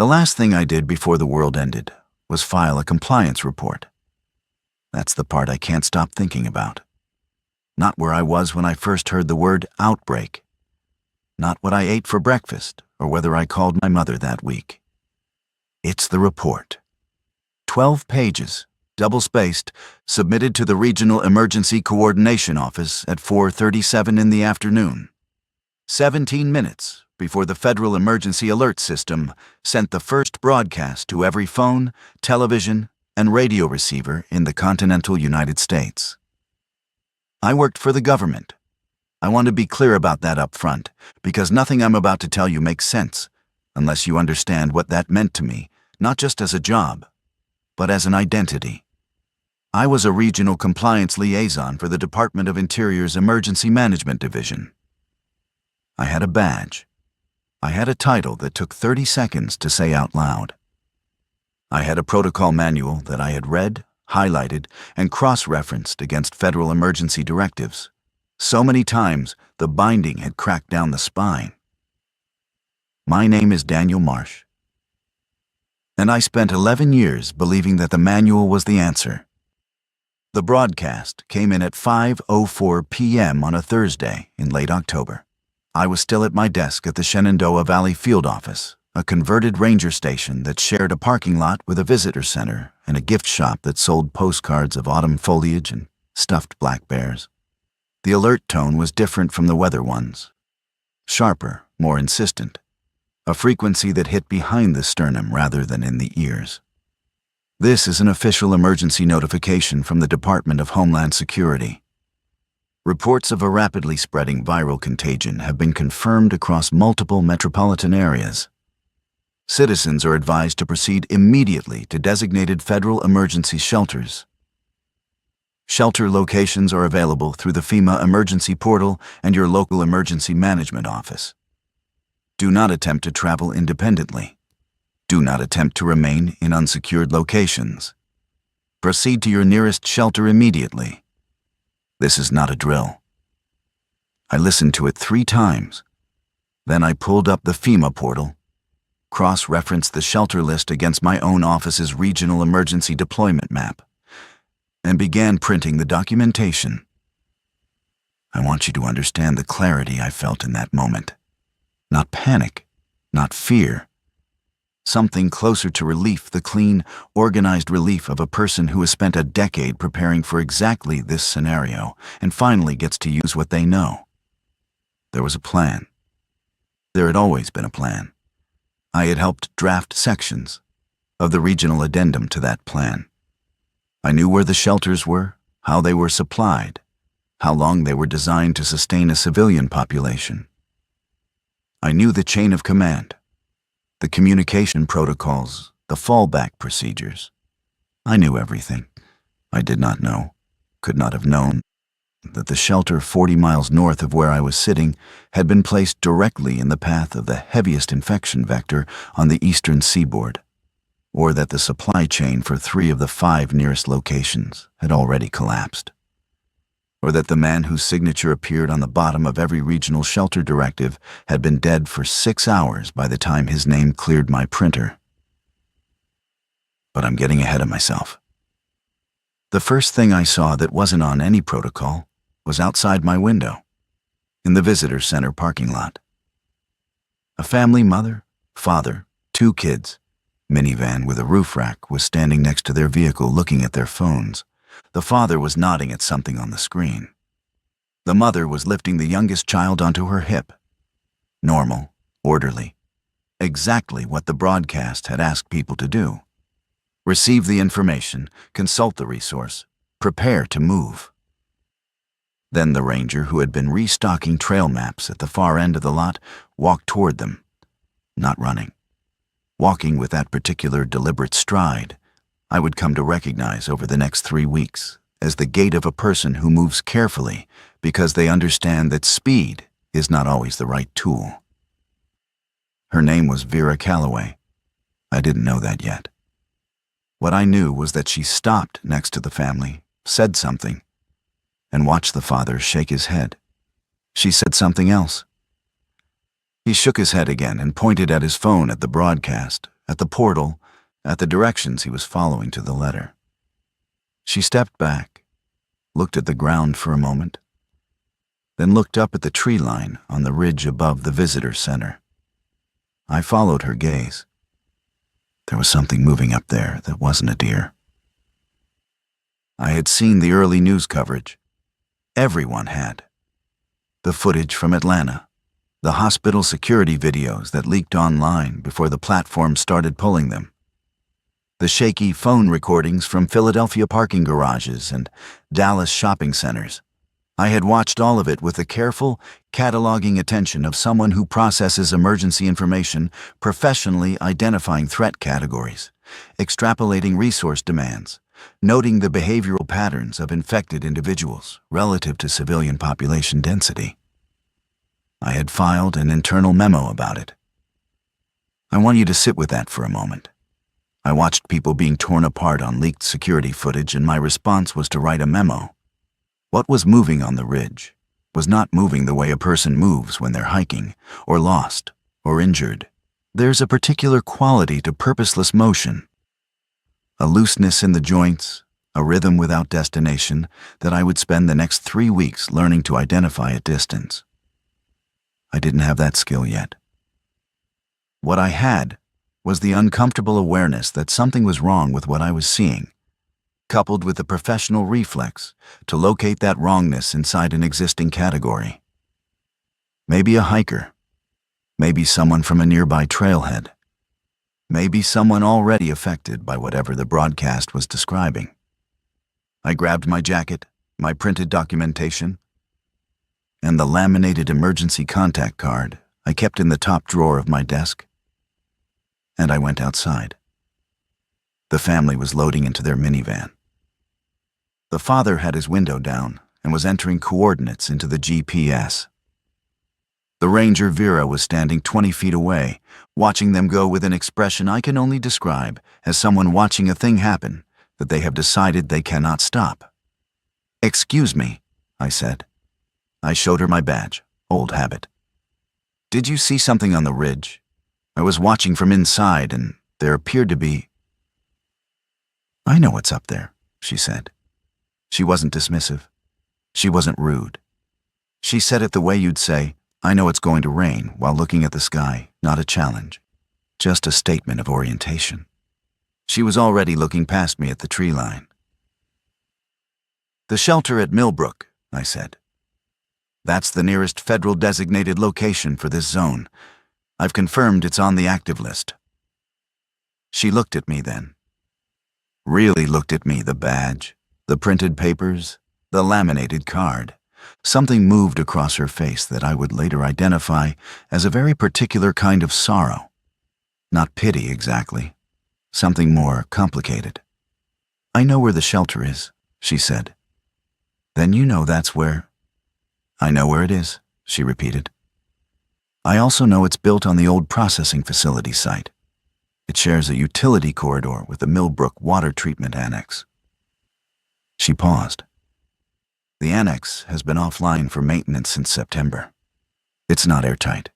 The last thing I did before the world ended was file a compliance report. That's the part I can't stop thinking about. Not where I was when I first heard the word outbreak. Not what I ate for breakfast or whether I called my mother that week. It's the report. 12 pages, double-spaced, submitted to the Regional Emergency Coordination Office at 4:37 in the afternoon. 17 minutes before the Federal Emergency Alert System sent the first broadcast to every phone, television, and radio receiver in the continental United States. I worked for the government. I want to be clear about that up front, because nothing I'm about to tell you makes sense unless you understand what that meant to me, not just as a job, but as an identity. I was a regional compliance liaison for the Department of Interior's Emergency Management Division. I had a badge. I had a title that took 30 seconds to say out loud. I had a protocol manual that I had read, highlighted, and cross-referenced against federal emergency directives. So many times, the binding had cracked down the spine. My name is Daniel Marsh, and I spent 11 years believing that the manual was the answer. The broadcast came in at 5:04 p.m. on a Thursday in late October. I was still at my desk at the Shenandoah Valley Field Office, a converted ranger station that shared a parking lot with a visitor center and a gift shop that sold postcards of autumn foliage and stuffed black bears. The alert tone was different from the weather ones. Sharper, more insistent. A frequency that hit behind the sternum rather than in the ears. This is an official emergency notification from the Department of Homeland Security. Reports of a rapidly spreading viral contagion have been confirmed across multiple metropolitan areas. Citizens are advised to proceed immediately to designated federal emergency shelters. Shelter locations are available through the FEMA Emergency Portal and your local emergency management office. Do not attempt to travel independently. Do not attempt to remain in unsecured locations. Proceed to your nearest shelter immediately. This is not a drill. I listened to it 3 times. Then I pulled up the FEMA portal, cross-referenced the shelter list against my own office's regional emergency deployment map, and began printing the documentation. I want you to understand the clarity I felt in that moment. Not panic, not fear. Something closer to relief, the clean, organized relief of a person who has spent a decade preparing for exactly this scenario and finally gets to use what they know. There was a plan. There had always been a plan. I had helped draft sections of the regional addendum to that plan. I knew where the shelters were, how they were supplied, how long they were designed to sustain a civilian population. I knew the chain of command, the communication protocols, the fallback procedures. I knew everything. I did not know, could not have known, that the shelter 40 miles north of where I was sitting had been placed directly in the path of the heaviest infection vector on the eastern seaboard, or that the supply chain for 3 of the 5 nearest locations had already collapsed, or that the man whose signature appeared on the bottom of every regional shelter directive had been dead for 6 hours by the time his name cleared my printer. But I'm getting ahead of myself. The first thing I saw that wasn't on any protocol was outside my window, in the visitor center parking lot. A family mother, father, 2 kids, minivan with a roof rack was standing next to their vehicle looking at their phones. The father was nodding at something on the screen. The mother was lifting the youngest child onto her hip. Normal, orderly. Exactly what the broadcast had asked people to do. Receive the information, consult the resource, prepare to move. Then the ranger, who had been restocking trail maps at the far end of the lot, walked toward them, not running. Walking with that particular deliberate stride I would come to recognize over the next 3 weeks as the gait of a person who moves carefully because they understand that speed is not always the right tool. Her name was Vera Calloway. I didn't know that yet. What I knew was that she stopped next to the family, said something, and watched the father shake his head. She said something else. He shook his head again and pointed at his phone at the broadcast, at the portal, at the directions he was following to the letter. She stepped back, looked at the ground for a moment, then looked up at the tree line on the ridge above the visitor center. I followed her gaze. There was something moving up there that wasn't a deer. I had seen the early news coverage. Everyone had. The footage from Atlanta, the hospital security videos that leaked online before the platform started pulling them, the shaky phone recordings from Philadelphia parking garages and Dallas shopping centers. I had watched all of it with the careful, cataloging attention of someone who processes emergency information, professionally identifying threat categories, extrapolating resource demands, noting the behavioral patterns of infected individuals relative to civilian population density. I had filed an internal memo about it. I want you to sit with that for a moment. I watched people being torn apart on leaked security footage, and my response was to write a memo. What was moving on the ridge was not moving the way a person moves when they're hiking, or lost, or injured. There's a particular quality to purposeless motion, a looseness in the joints, a rhythm without destination that I would spend the next 3 weeks learning to identify at distance. I didn't have that skill yet. What I had was the uncomfortable awareness that something was wrong with what I was seeing, coupled with the professional reflex to locate that wrongness inside an existing category. Maybe a hiker, maybe someone from a nearby trailhead, maybe someone already affected by whatever the broadcast was describing. I grabbed my jacket, my printed documentation, and the laminated emergency contact card I kept in the top drawer of my desk, and I went outside. The family was loading into their minivan. The father had his window down and was entering coordinates into the GPS. The ranger Vera was standing 20 feet away, watching them go with an expression I can only describe as someone watching a thing happen that they have decided they cannot stop. "Excuse me," I said. I showed her my badge, old habit. "Did you see something on the ridge? I was watching from inside, and there appeared to be—" "I know what's up there," she said. She wasn't dismissive. She wasn't rude. She said it the way you'd say, "I know it's going to rain," while looking at the sky, not a challenge, just a statement of orientation. She was already looking past me at the tree line. "The shelter at Millbrook," I said. "That's the nearest federal designated location for this zone. I've confirmed it's on the active list." She looked at me then. Really looked at me, the badge, the printed papers, the laminated card. Something moved across her face that I would later identify as a very particular kind of sorrow. Not pity exactly. Something more complicated. "I know where the shelter is," she said. "Then you know that's where—" "I know where it is," she repeated. "I also know it's built on the old processing facility site. It shares a utility corridor with the Millbrook Water Treatment Annex." She paused. "The annex has been offline for maintenance since September. It's not airtight."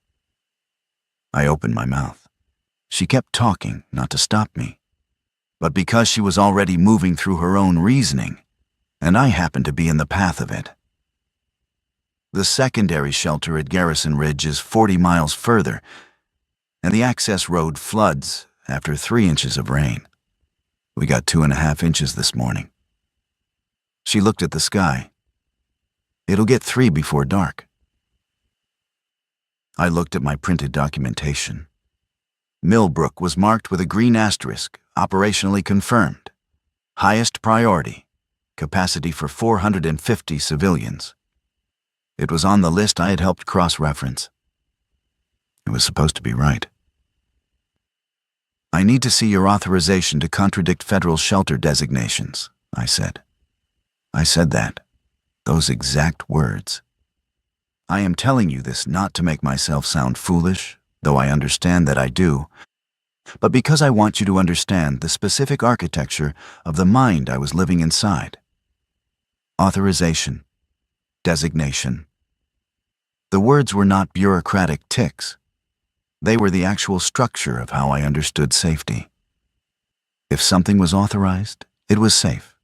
I opened my mouth. She kept talking, not to stop me, but because she was already moving through her own reasoning, and I happened to be in the path of it. "The secondary shelter at Garrison Ridge is 40 miles further, and the access road floods after 3 inches of rain. We got 2.5 inches this morning." She looked at the sky. "It'll get 3 before dark." I looked at my printed documentation. Millbrook was marked with a green asterisk, operationally confirmed. Highest priority, capacity for 450 civilians. It was on the list I had helped cross-reference. It was supposed to be right. "I need to see your authorization to contradict federal shelter designations," I said. I said that. Those exact words. I am telling you this not to make myself sound foolish, though I understand that I do, but because I want you to understand the specific architecture of the mind I was living inside. Authorization. Designation. The words were not bureaucratic ticks. They were the actual structure of how I understood safety. If something was authorized, it was safe.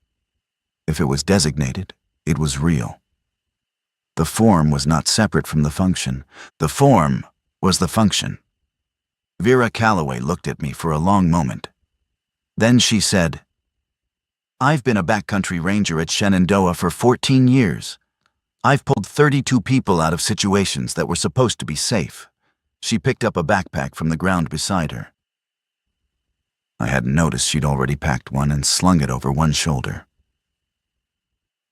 If it was designated, it was real. The form was not separate from the function. The form was the function. Vera Calloway looked at me for a long moment. Then she said, "I've been a backcountry ranger at Shenandoah for 14 years. I've pulled 32 people out of situations that were supposed to be safe." She picked up a backpack from the ground beside her. I hadn't noticed she'd already packed one and slung it over one shoulder.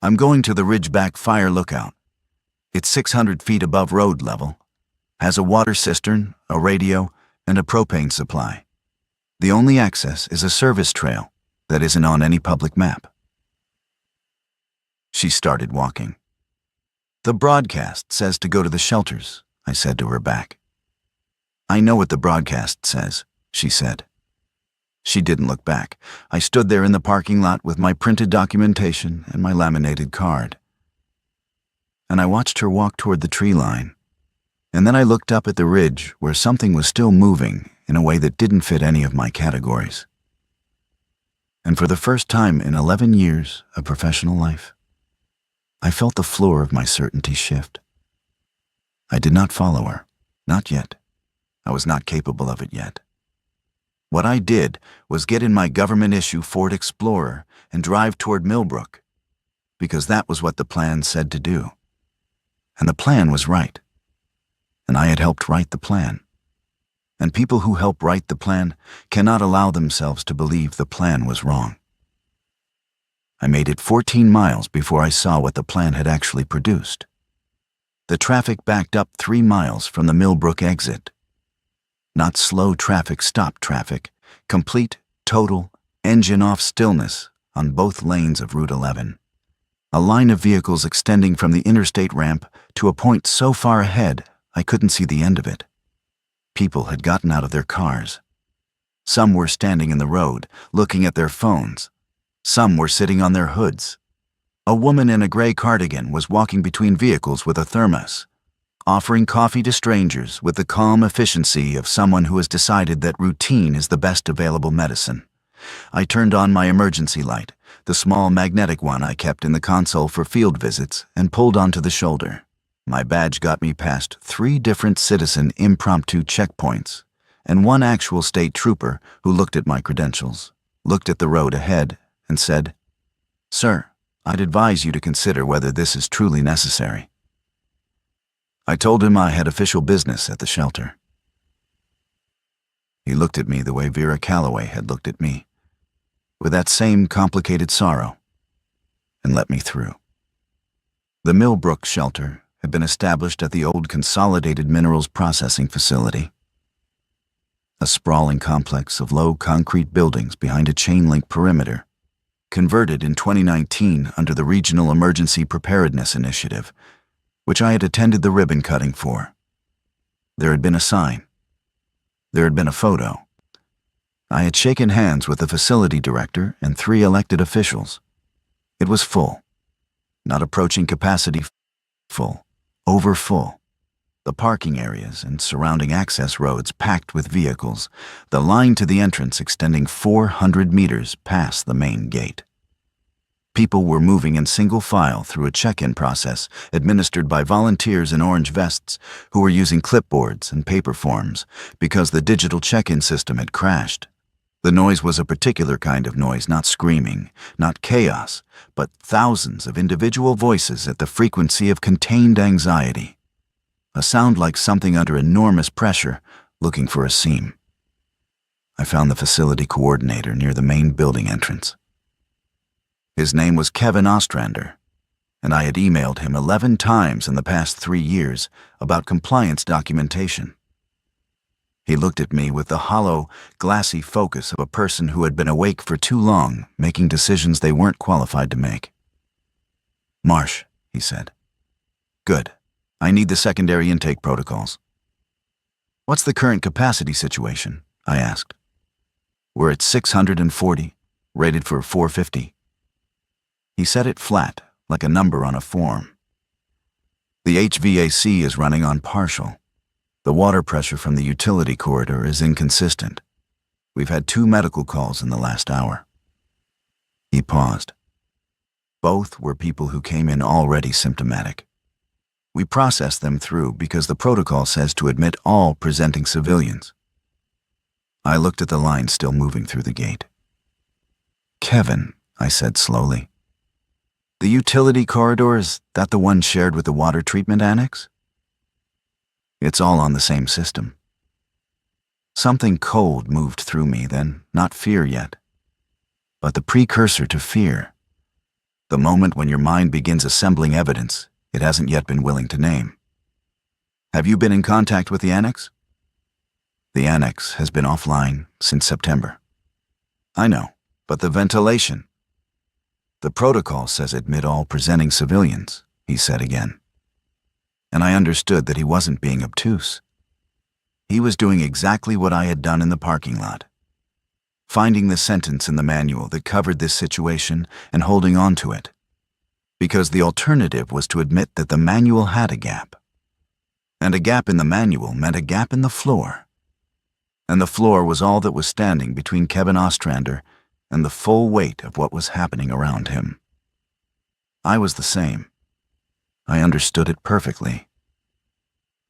"I'm going to the Ridgeback Fire Lookout. It's 600 feet above road level, has a water cistern, a radio, and a propane supply. The only access is a service trail that isn't on any public map." She started walking. "The broadcast says to go to the shelters," I said to her back. "I know what the broadcast says," she said. She didn't look back. I stood there in the parking lot with my printed documentation and my laminated card. And I watched her walk toward the tree line. And then I looked up at the ridge where something was still moving in a way that didn't fit any of my categories. And for the first time in 11 years of professional life, I felt the floor of my certainty shift. I did not follow her. Not yet. I was not capable of it yet. What I did was get in my government-issue Ford Explorer and drive toward Millbrook, because that was what the plan said to do. And the plan was right. And I had helped write the plan. And people who help write the plan cannot allow themselves to believe the plan was wrong. I made it 14 miles before I saw what the plan had actually produced. The traffic backed up 3 miles from the Millbrook exit. Not slow traffic, stop traffic, complete, total, engine-off stillness on both lanes of Route 11. A line of vehicles extending from the interstate ramp to a point so far ahead I couldn't see the end of it. People had gotten out of their cars. Some were standing in the road, looking at their phones. Some were sitting on their hoods. A woman in a gray cardigan was walking between vehicles with a thermos, offering coffee to strangers with the calm efficiency of someone who has decided that routine is the best available medicine. I turned on my emergency light, the small magnetic one I kept in the console for field visits, and pulled onto the shoulder. My badge got me past 3 different citizen impromptu checkpoints, and one actual state trooper who looked at my credentials, looked at the road ahead, and said, "Sir, I'd advise you to consider whether this is truly necessary." I told him I had official business at the shelter. He looked at me the way Vera Calloway had looked at me, with that same complicated sorrow, and let me through. The Millbrook shelter had been established at the old Consolidated Minerals Processing Facility, a sprawling complex of low concrete buildings behind a chain-link perimeter, converted in 2019 under the Regional Emergency Preparedness Initiative, which I had attended the ribbon cutting for. There had been a sign. There had been a photo. I had shaken hands with the facility director and 3 elected officials. It was full. Not approaching capacity, full. Over full. The parking areas and surrounding access roads packed with vehicles, the line to the entrance extending 400 meters past the main gate. People were moving in single file through a check-in process administered by volunteers in orange vests who were using clipboards and paper forms because the digital check-in system had crashed. The noise was a particular kind of noise, not screaming, not chaos, but thousands of individual voices at the frequency of contained anxiety. A sound like something under enormous pressure, looking for a seam. I found the facility coordinator near the main building entrance. His name was Kevin Ostrander, and I had emailed him 11 times in the past 3 years about compliance documentation. He looked at me with the hollow, glassy focus of a person who had been awake for too long, making decisions they weren't qualified to make. "Marsh," he said. "Good. I need the secondary intake protocols." "What's the current capacity situation?" I asked. "We're at 640, rated for 450. He said it flat, like a number on a form. "The HVAC is running on partial. The water pressure from the utility corridor is inconsistent. We've had 2 medical calls in the last hour." He paused. Both were people who came in already symptomatic. We processed them through because the protocol says to admit all presenting civilians. I looked at the line still moving through the gate. "Kevin," I said slowly, "the utility corridor, is that the one shared with the water treatment annex?" "It's all on the same system." Something cold moved through me then, not fear yet, but the precursor to fear. The moment when your mind begins assembling evidence it hasn't yet been willing to name. "Have you been in contact with the annex?" "The annex has been offline since September." "I know, but the ventilation." "The protocol says admit all presenting civilians," he said again. And I understood that he wasn't being obtuse. He was doing exactly what I had done in the parking lot, finding the sentence in the manual that covered this situation and holding on to it, because the alternative was to admit that the manual had a gap. And a gap in the manual meant a gap in the floor. And the floor was all that was standing between Kevin Ostrander and the full weight of what was happening around him. I was the same. I understood it perfectly.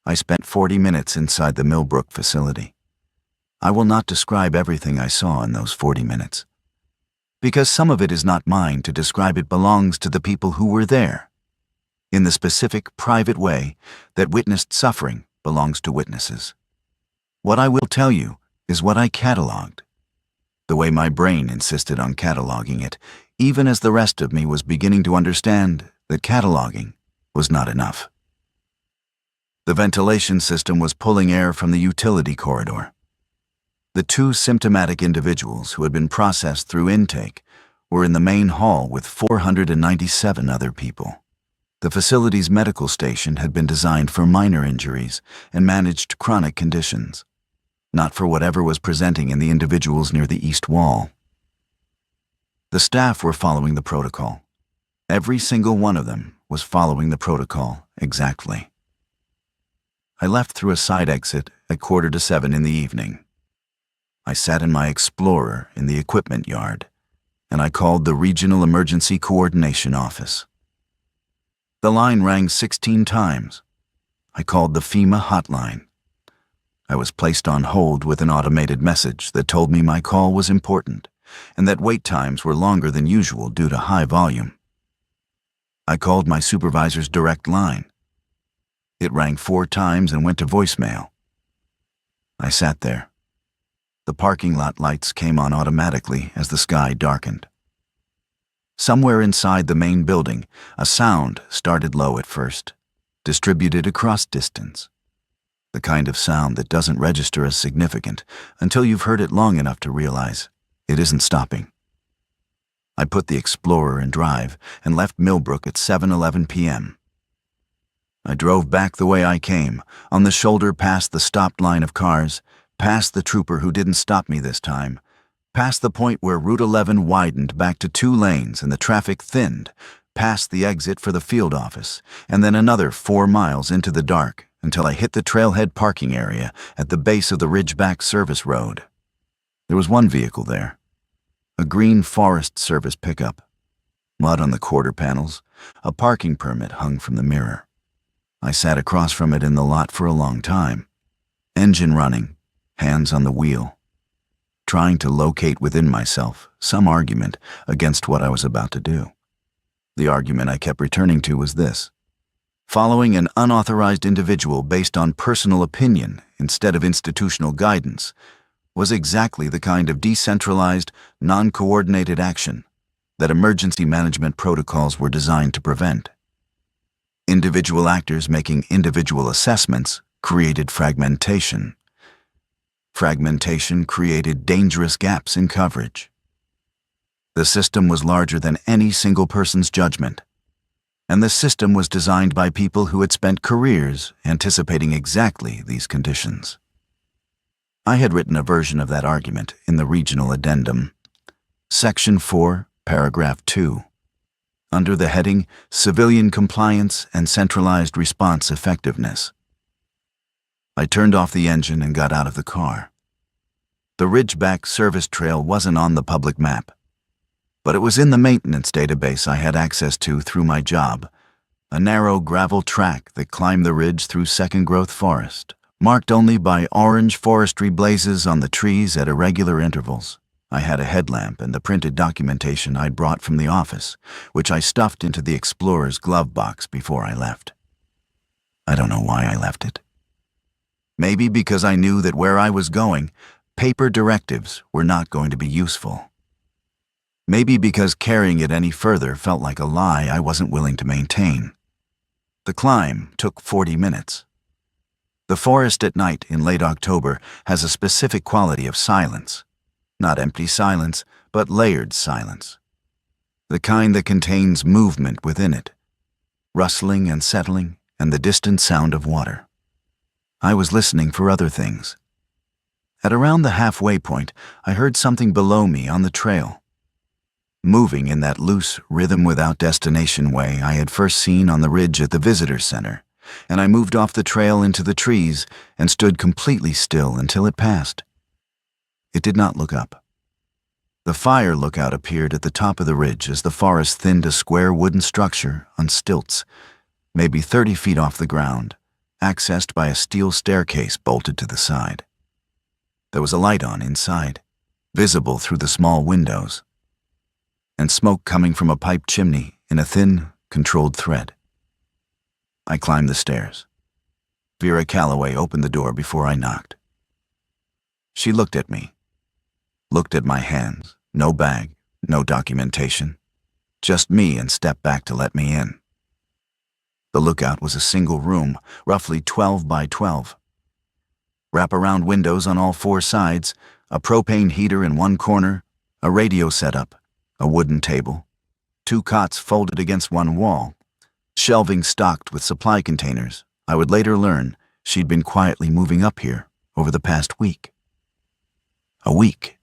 I spent 40 minutes inside the Millbrook facility. I will not describe everything I saw in those 40 minutes, because some of it is not mine to describe. It belongs to the people who were there. In the specific, private way that witnessed suffering belongs to witnesses. What I will tell you is what I cataloged, the way my brain insisted on cataloging it, even as the rest of me was beginning to understand that cataloging was not enough. The ventilation system was pulling air from the utility corridor. The 2 symptomatic individuals who had been processed through intake were in the main hall with 497 other people. The facility's medical station had been designed for minor injuries and managed chronic conditions, not for whatever was presenting in the individuals near the east wall. The staff were following the protocol. Every single one of them was following the protocol exactly. I left through a side exit at 6:45 in the evening. I sat in my Explorer in the equipment yard, and I called the Regional Emergency Coordination Office. The line rang 16 times. I called the FEMA hotline. I was placed on hold with an automated message that told me my call was important and that wait times were longer than usual due to high volume. I called my supervisor's direct line. It rang 4 times and went to voicemail. I sat there. The parking lot lights came on automatically as the sky darkened. Somewhere inside the main building, a sound started low at first, distributed across distance. The kind of sound that doesn't register as significant until you've heard it long enough to realize it isn't stopping. I put the Explorer in drive and left Millbrook at 7:11 p.m. I drove back the way I came, on the shoulder past the stopped line of cars, past the trooper who didn't stop me this time, past the point where Route 11 widened back to 2 lanes and the traffic thinned, past the exit for the field office, and then another 4 miles into the dark until I hit the trailhead parking area at the base of the Ridgeback Service Road. There was one vehicle there, a green Forest Service pickup, mud on the quarter panels, a parking permit hung from the mirror. I sat across from it in the lot for a long time, engine running, hands on the wheel, trying to locate within myself some argument against what I was about to do. The argument I kept returning to was this: following an unauthorized individual based on personal opinion instead of institutional guidance was exactly the kind of decentralized, non-coordinated action that emergency management protocols were designed to prevent. Individual actors making individual assessments created fragmentation. Fragmentation created dangerous gaps in coverage. The system was larger than any single person's judgment, and the system was designed by people who had spent careers anticipating exactly these conditions. I had written a version of that argument in the regional addendum, Section 4, Paragraph 2, under the heading Civilian Compliance and Centralized Response Effectiveness. I turned off the engine and got out of the car. The Ridgeback service trail wasn't on the public map, but it was in the maintenance database I had access to through my job, a narrow gravel track that climbed the ridge through second-growth forest, marked only by orange forestry blazes on the trees at irregular intervals. I had a headlamp and the printed documentation I'd brought from the office, which I stuffed into the explorer's glove box before I left. I don't know why I left it. Maybe because I knew that where I was going, paper directives were not going to be useful. Maybe because carrying it any further felt like a lie I wasn't willing to maintain. The climb took 40 minutes. The forest at night in late October has a specific quality of silence. Not empty silence, but layered silence. The kind that contains movement within it, rustling and settling, and the distant sound of water. I was listening for other things. At around the halfway point, I heard something below me on the trail, moving in that loose, rhythm without destination way I had first seen on the ridge at the visitor center, and I moved off the trail into the trees and stood completely still until it passed. It did not look up. The fire lookout appeared at the top of the ridge as the forest thinned a square wooden structure on stilts, maybe 30 feet off the ground, accessed by a steel staircase bolted to the side. There was a light on inside, visible through the small windows, and smoke coming from a pipe chimney in a thin, controlled thread. I climbed the stairs. Vera Calloway opened the door before I knocked. She looked at me, looked at my hands, no bag, no documentation, just me, and stepped back to let me in. The lookout was a single room, roughly 12 by 12. Wraparound windows on all four sides, a propane heater in one corner, a radio setup, a wooden table, 2 cots folded against one wall, shelving stocked with supply containers. I would later learn she'd been quietly moving up here over the past week. A week.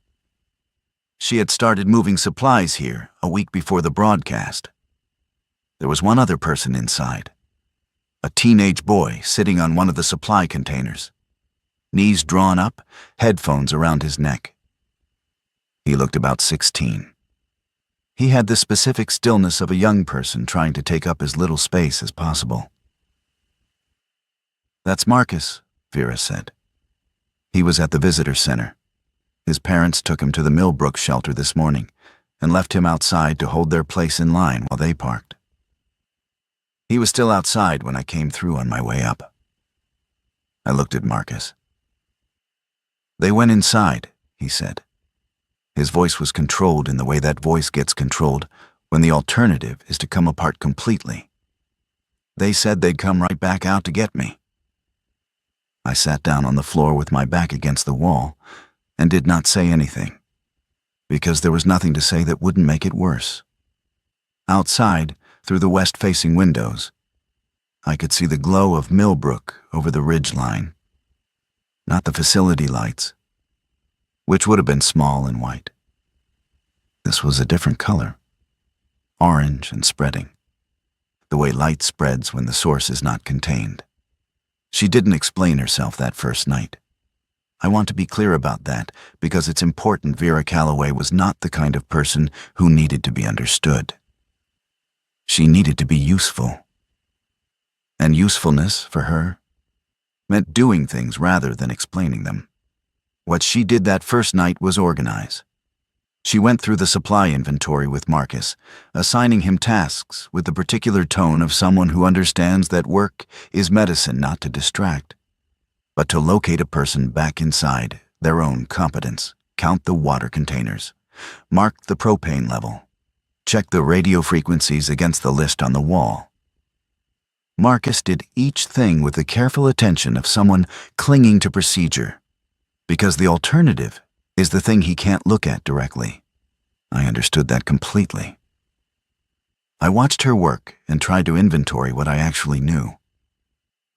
She had started moving supplies here a week before the broadcast. There was one other person inside. A teenage boy sitting on one of the supply containers, knees drawn up, headphones around his neck. He looked about 16. He had the specific stillness of a young person trying to take up as little space as possible. "That's Marcus," Vera said. "He was at the visitor center. His parents took him to the Millbrook shelter this morning and left him outside to hold their place in line while they parked. He was still outside when I came through on my way up." I looked at Marcus. "They went inside," he said. His voice was controlled in the way that voice gets controlled when the alternative is to come apart completely. "They said they'd come right back out to get me." I sat down on the floor with my back against the wall and did not say anything, because there was nothing to say that wouldn't make it worse. Outside, through the west-facing windows, I could see the glow of Millbrook over the ridge line, not the facility lights, which would have been small and white. This was a different color, orange and spreading, the way light spreads when the source is not contained. She didn't explain herself that first night. I want to be clear about that because it's important. Vera Calloway was not the kind of person who needed to be understood. She needed to be useful. And usefulness, for her, meant doing things rather than explaining them. What she did that first night was organize. She went through the supply inventory with Marcus, assigning him tasks with the particular tone of someone who understands that work is medicine, not to distract, but to locate a person back inside their own competence, count the water containers, mark the propane level, check the radio frequencies against the list on the wall. Marcus did each thing with the careful attention of someone clinging to procedure, because the alternative is the thing he can't look at directly. I understood that completely. I watched her work and tried to inventory what I actually knew,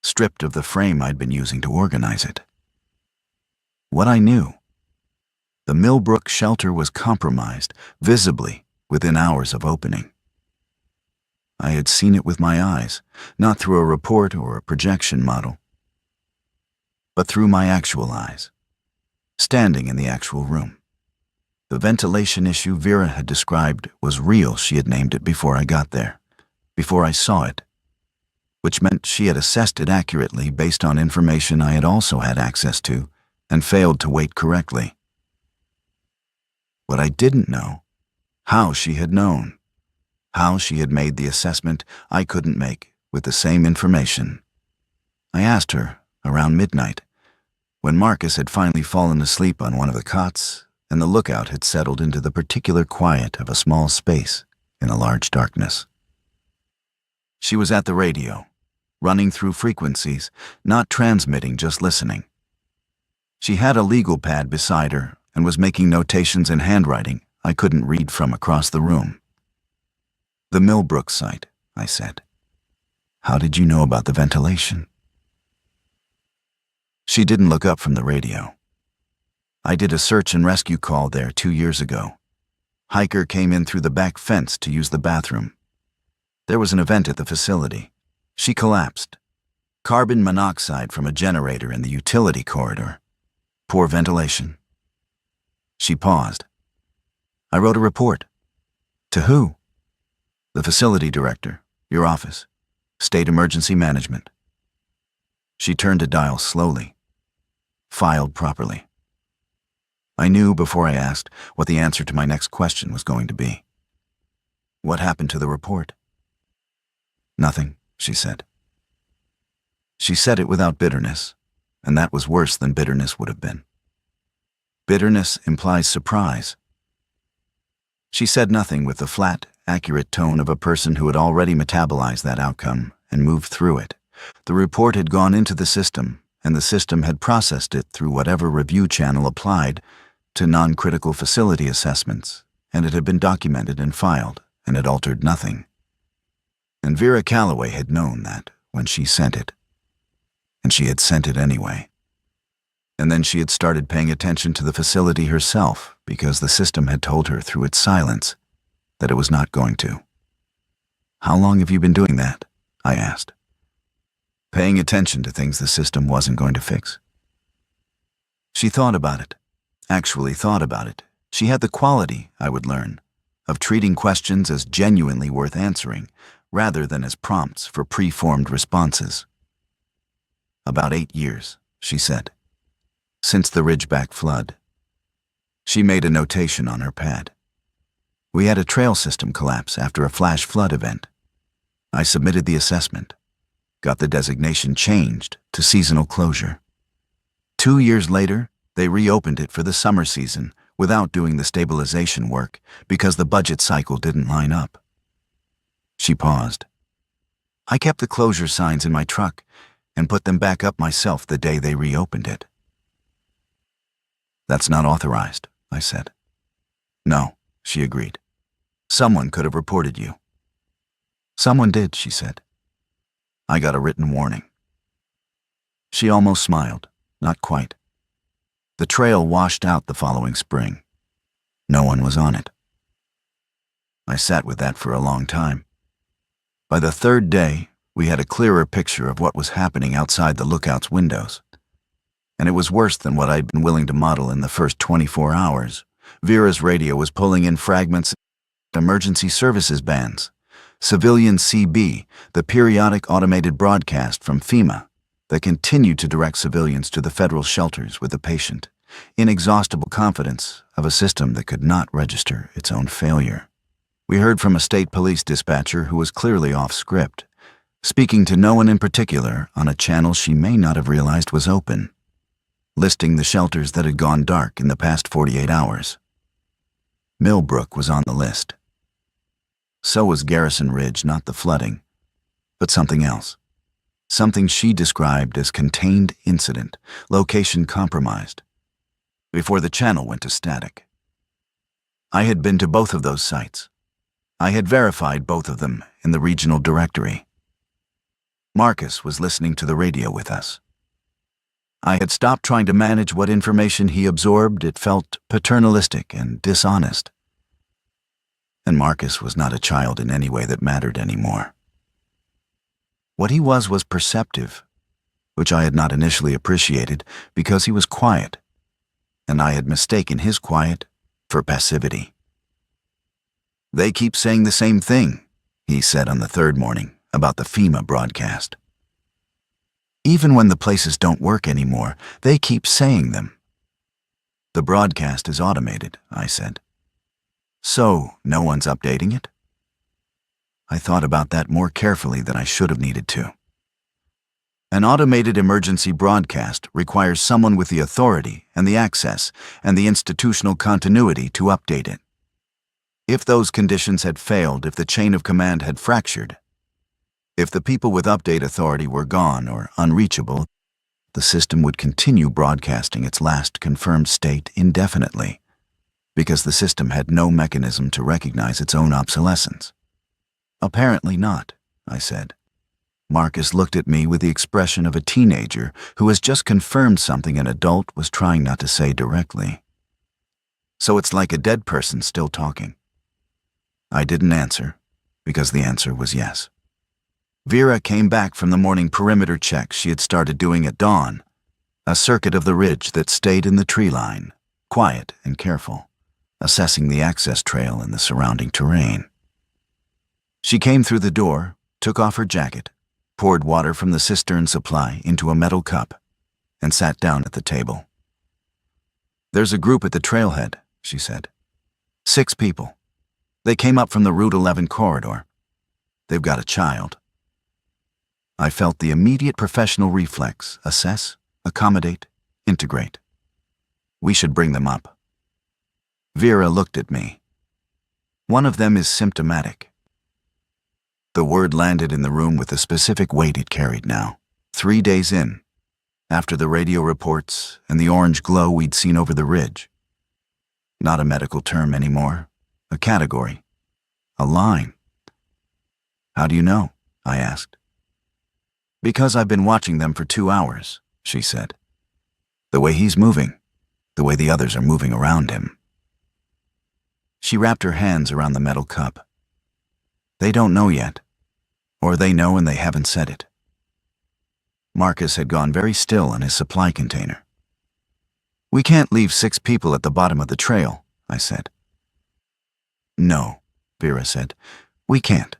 stripped of the frame I'd been using to organize it. What I knew: the Millbrook shelter was compromised, visibly, within hours of opening. I had seen it with my eyes, not through a report or a projection model. but through my actual eyes, standing in the actual room. The ventilation issue Vera had described was real. She had named it before I got there, before I saw it, which meant she had assessed it accurately based on information I had also had access to and failed to weight correctly. What I didn't know, how she had known, how she had made the assessment I couldn't make with the same information. I asked her around midnight, when Marcus had finally fallen asleep on one of the cots and the lookout had settled into the particular quiet of a small space in a large darkness. She was at the radio, running through frequencies, not transmitting, just listening. She had a legal pad beside her and was making notations in handwriting I couldn't read from across the room. "The Millbrook site," I said. "How did you know about the ventilation?" She didn't look up from the radio. "I did a search and rescue call there 2 years ago. Hiker came in through the back fence to use the bathroom. There was an event at the facility. She collapsed. Carbon monoxide from a generator in the utility corridor. Poor ventilation." She paused. "I wrote a report." "To who?" "The facility director, your office, State Emergency Management." She turned a dial slowly, filed properly. I knew before I asked what the answer to my next question was going to be. "What happened to the report?" "Nothing," she said. She said it without bitterness, and that was worse than bitterness would have been. Bitterness implies surprise. She said nothing with the flat, accurate tone of a person who had already metabolized that outcome and moved through it. The report had gone into the system, and the system had processed it through whatever review channel applied to non-critical facility assessments, and it had been documented and filed, and had altered nothing. And Vera Calloway had known that when she sent it. And she had sent it anyway. And then she had started paying attention to the facility herself because the system had told her through its silence that it was not going to. "How long have you been doing that?" I asked. "Paying attention to things the system wasn't going to fix." She thought about it, actually thought about it. She had the quality, I would learn, of treating questions as genuinely worth answering rather than as prompts for preformed responses. "About 8 years," she said. "Since the Ridgeback flood." She made a notation on her pad. "We had a trail system collapse after a flash flood event. I submitted the assessment, got the designation changed to seasonal closure. 2 years later, they reopened it for the summer season without doing the stabilization work because the budget cycle didn't line up." She paused. "I kept the closure signs in my truck and put them back up myself the day they reopened it." "That's not authorized," I said. "No," she agreed. "Someone could have reported you." "Someone did," she said. "I got a written warning." She almost smiled, not quite. The trail washed out the following spring. No one was on it. I sat with that for a long time. By the third day, we had a clearer picture of what was happening outside the lookout's windows. And it was worse than what I'd been willing to model in the first 24 hours. Vera's radio was pulling in fragments of emergency services bands. Civilian CB, the periodic automated broadcast from FEMA that continued to direct civilians to the federal shelters with the patient, inexhaustible confidence of a system that could not register its own failure. We heard from a state police dispatcher who was clearly off script, speaking to no one in particular on a channel she may not have realized was open, listing the shelters that had gone dark in the past 48 hours. Millbrook was on the list. So was Garrison Ridge, not the flooding, but something else. Something she described as contained incident, location compromised, before the channel went to static. I had been to both of those sites. I had verified both of them in the regional directory. Marcus was listening to the radio with us. I had stopped trying to manage what information he absorbed. It felt paternalistic and dishonest. And Marcus was not a child in any way that mattered anymore. What he was perceptive, which I had not initially appreciated because he was quiet, and I had mistaken his quiet for passivity. "They keep saying the same thing," he said on the third morning about the FEMA broadcast. "Even when the places don't work anymore, they keep saying them." "The broadcast is automated," I said. "So, no one's updating it?" I thought about that more carefully than I should have needed to. An automated emergency broadcast requires someone with the authority and the access and the institutional continuity to update it. If those conditions had failed, if the chain of command had fractured, if the people with update authority were gone or unreachable, the system would continue broadcasting its last confirmed state indefinitely, because the system had no mechanism to recognize its own obsolescence. "Apparently not," I said. Marcus looked at me with the expression of a teenager who has just confirmed something an adult was trying not to say directly. "So it's like a dead person still talking." I didn't answer, because the answer was yes. Vera came back from the morning perimeter check she had started doing at dawn, a circuit of the ridge that stayed in the tree line, quiet and careful, assessing the access trail and the surrounding terrain. She came through the door, took off her jacket, poured water from the cistern supply into a metal cup, and sat down at the table. "There's a group at the trailhead," she said. 6 people. They came up from the Route 11 corridor. They've got a child." I felt the immediate professional reflex: assess, accommodate, integrate. "We should bring them up." Vera looked at me. "One of them is symptomatic." The word landed in the room with the specific weight it carried now, 3 days in, after the radio reports and the orange glow we'd seen over the ridge. Not a medical term anymore, a category, a line. "How do you know?" I asked. "Because I've been watching them for 2 hours, she said. "The way he's moving, the way the others are moving around him." She wrapped her hands around the metal cup. "They don't know yet, or they know and they haven't said it." Marcus had gone very still in his supply container. "We can't leave 6 people at the bottom of the trail," I said. "No," Vera said, "we can't."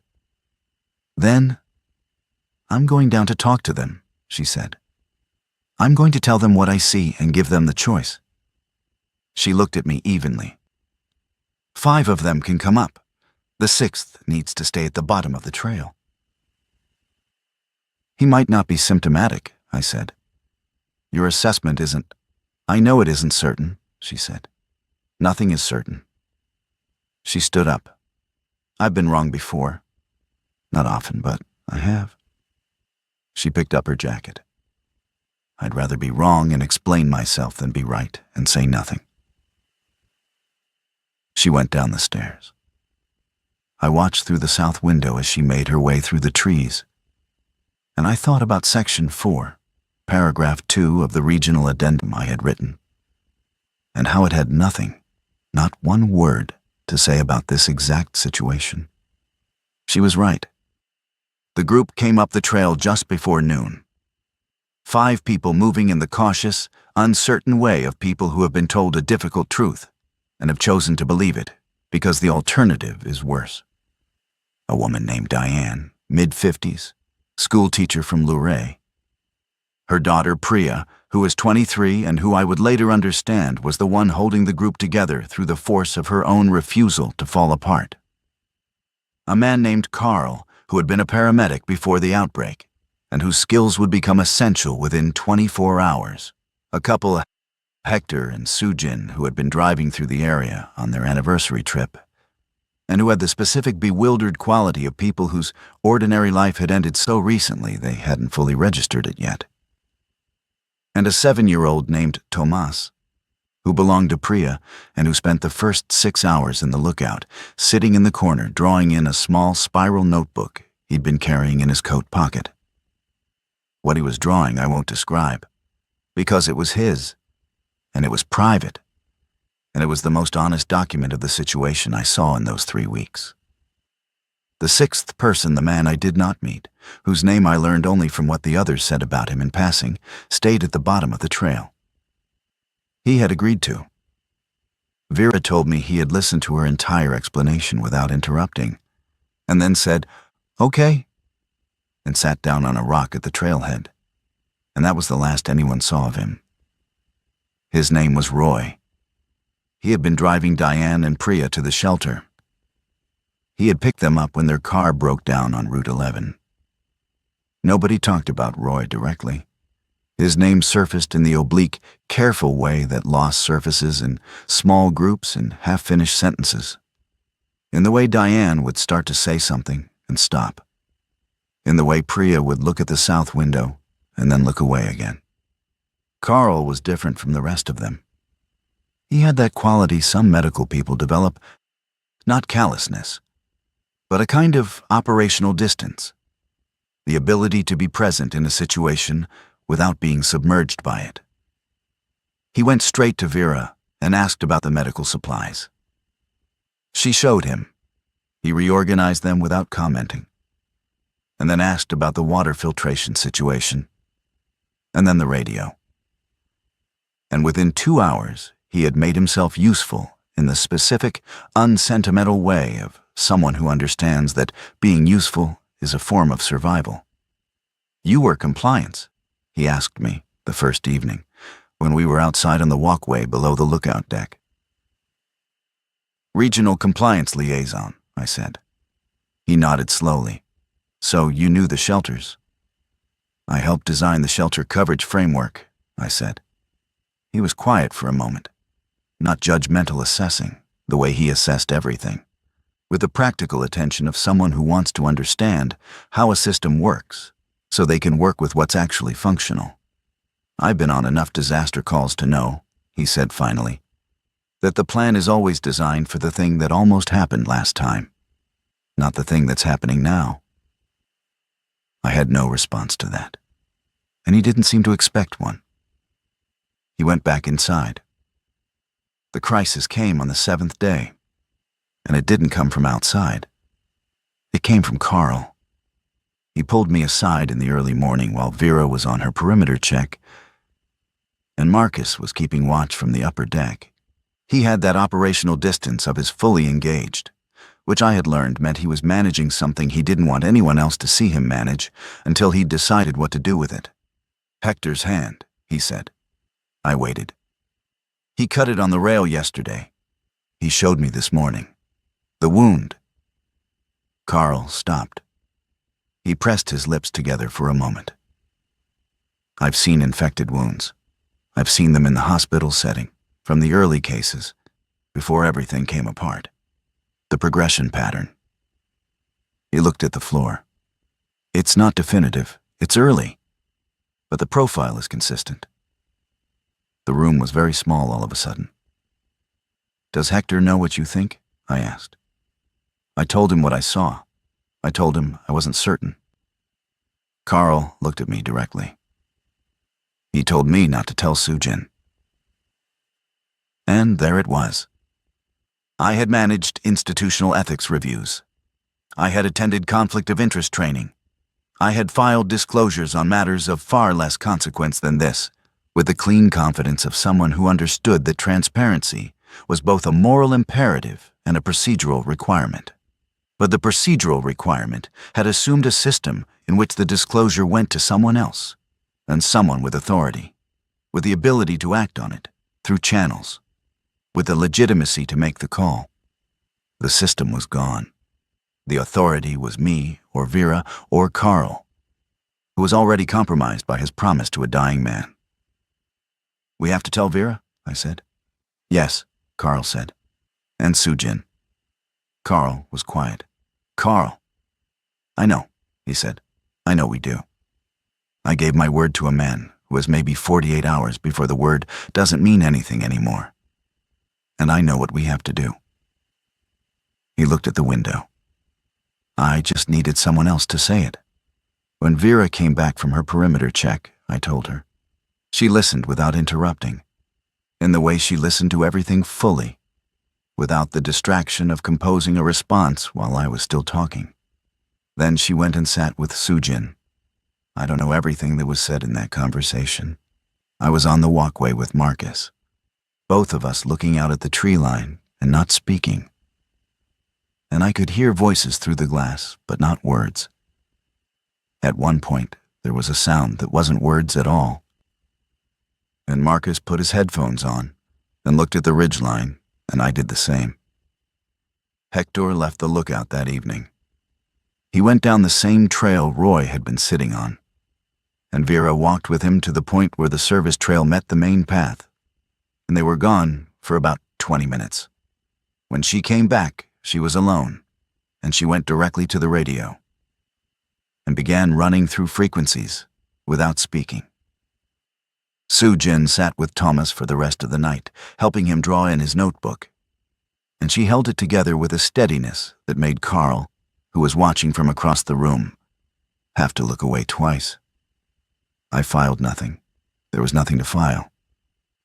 "Then, I'm going down to talk to them," she said. "I'm going to tell them what I see and give them the choice." She looked at me evenly. 5 of them can come up. The 6th needs to stay at the bottom of the trail." "He might not be symptomatic," I said. "Your assessment isn't—" "I know it isn't certain," she said. "Nothing is certain." She stood up. "I've been wrong before. Not often, but I have." She picked up her jacket. "I'd rather be wrong and explain myself than be right and say nothing." She went down the stairs. I watched through the south window as she made her way through the trees, and I thought about Section 4, Paragraph 2 of the regional addendum I had written, and how it had nothing, not one word, to say about this exact situation. She was right. The group came up the trail just before noon. 5 people moving in the cautious, uncertain way of people who have been told a difficult truth and have chosen to believe it because the alternative is worse. A woman named Diane, mid-50s, school teacher from Luray. Her daughter Priya, who was 23 and who I would later understand was the one holding the group together through the force of her own refusal to fall apart. A man named Carl, who had been a paramedic before the outbreak, and whose skills would become essential within 24 hours. A couple, Hector and Sujin, who had been driving through the area on their anniversary trip, and who had the specific bewildered quality of people whose ordinary life had ended so recently they hadn't fully registered it yet. And a 7-year-old named Tomas, who belonged to Priya and who spent the first 6 hours in the lookout, sitting in the corner drawing in a small spiral notebook he'd been carrying in his coat pocket. What he was drawing I won't describe, because it was his, and it was private, and it was the most honest document of the situation I saw in those 3 weeks. The sixth person, the man I did not meet, whose name I learned only from what the others said about him in passing, stayed at the bottom of the trail. He had agreed to. Vera told me he had listened to her entire explanation without interrupting, and then said, "Okay," and sat down on a rock at the trailhead. And that was the last anyone saw of him. His name was Roy. He had been driving Diane and Priya to the shelter. He had picked them up when their car broke down on Route 11. Nobody talked about Roy directly. His name surfaced in the oblique, careful way that loss surfaces in small groups and half-finished sentences. In the way Diane would start to say something and stop. In the way Priya would look at the south window and then look away again. Carl was different from the rest of them. He had that quality some medical people develop, not callousness, but a kind of operational distance. The ability to be present in a situation without being submerged by it. He went straight to Vera and asked about the medical supplies. She showed him. He reorganized them without commenting, and then asked about the water filtration situation, and then the radio. And within 2 hours, he had made himself useful in the specific, unsentimental way of someone who understands that being useful is a form of survival. "You were compliance?" he asked me the first evening, when we were outside on the walkway below the lookout deck. "Regional compliance liaison," I said. He nodded slowly. "So you knew the shelters?" "I helped design the shelter coverage framework," I said. He was quiet for a moment, not judgmental assessing, the way he assessed everything, with the practical attention of someone who wants to understand how a system works, so they can work with what's actually functional. "I've been on enough disaster calls to know," he said finally, "that the plan is always designed for the thing that almost happened last time, not the thing that's happening now." I had no response to that, and he didn't seem to expect one. He went back inside. The crisis came on the 7th day, and it didn't come from outside. It came from Carl. He pulled me aside in the early morning while Vera was on her perimeter check, and Marcus was keeping watch from the upper deck. He had that operational distance of his fully engaged, which I had learned meant he was managing something he didn't want anyone else to see him manage until he'd decided what to do with it. "Hector's hand," he said. I waited. "He cut it on the rail yesterday. He showed me this morning. The wound." Carl stopped. He pressed his lips together for a moment. "I've seen infected wounds. I've seen them in the hospital setting, from the early cases, before everything came apart. The progression pattern." He looked at the floor. "It's not definitive. It's early. But the profile is consistent." The room was very small all of a sudden. "Does Hector know what you think?" I asked. I told him what I saw. I told him I wasn't certain. Carl looked at me directly. He told me not to tell Sujin. And there it was. I had managed institutional ethics reviews. I had attended conflict of interest training. I had filed disclosures on matters of far less consequence than this, with the clean confidence of someone who understood that transparency was both a moral imperative and a procedural requirement. But the procedural requirement had assumed a system in which the disclosure went to someone else, and someone with authority, with the ability to act on it, through channels, with the legitimacy to make the call. The system was gone. The authority was me, or Vera, or Carl, who was already compromised by his promise to a dying man. "We have to tell Vera?" I said. "Yes," Carl said. "And Sujin." Carl was quiet. "Carl." "I know," he said. "I know we do. I gave my word to a man who has maybe 48 hours before the word doesn't mean anything anymore. And I know what we have to do." He looked at the window. I just needed someone else to say it. When Vera came back from her perimeter check, I told her. She listened without interrupting, in the way she listened to everything fully, without the distraction of composing a response while I was still talking. Then she went and sat with Sujin. I don't know everything that was said in that conversation. I was on the walkway with Marcus, both of us looking out at the tree line and not speaking. And I could hear voices through the glass, but not words. At one point, there was a sound that wasn't words at all. And Marcus put his headphones on and looked at the ridgeline, and I did the same. Hector left the lookout that evening. He went down the same trail Roy had been sitting on, and Vera walked with him to the point where the service trail met the main path, and they were gone for about 20 minutes. When she came back, she was alone, and she went directly to the radio and began running through frequencies without speaking. Sujin sat with Thomas for the rest of the night, helping him draw in his notebook, and she held it together with a steadiness that made Carl, who was watching from across the room, have to look away twice. I filed nothing. There was nothing to file.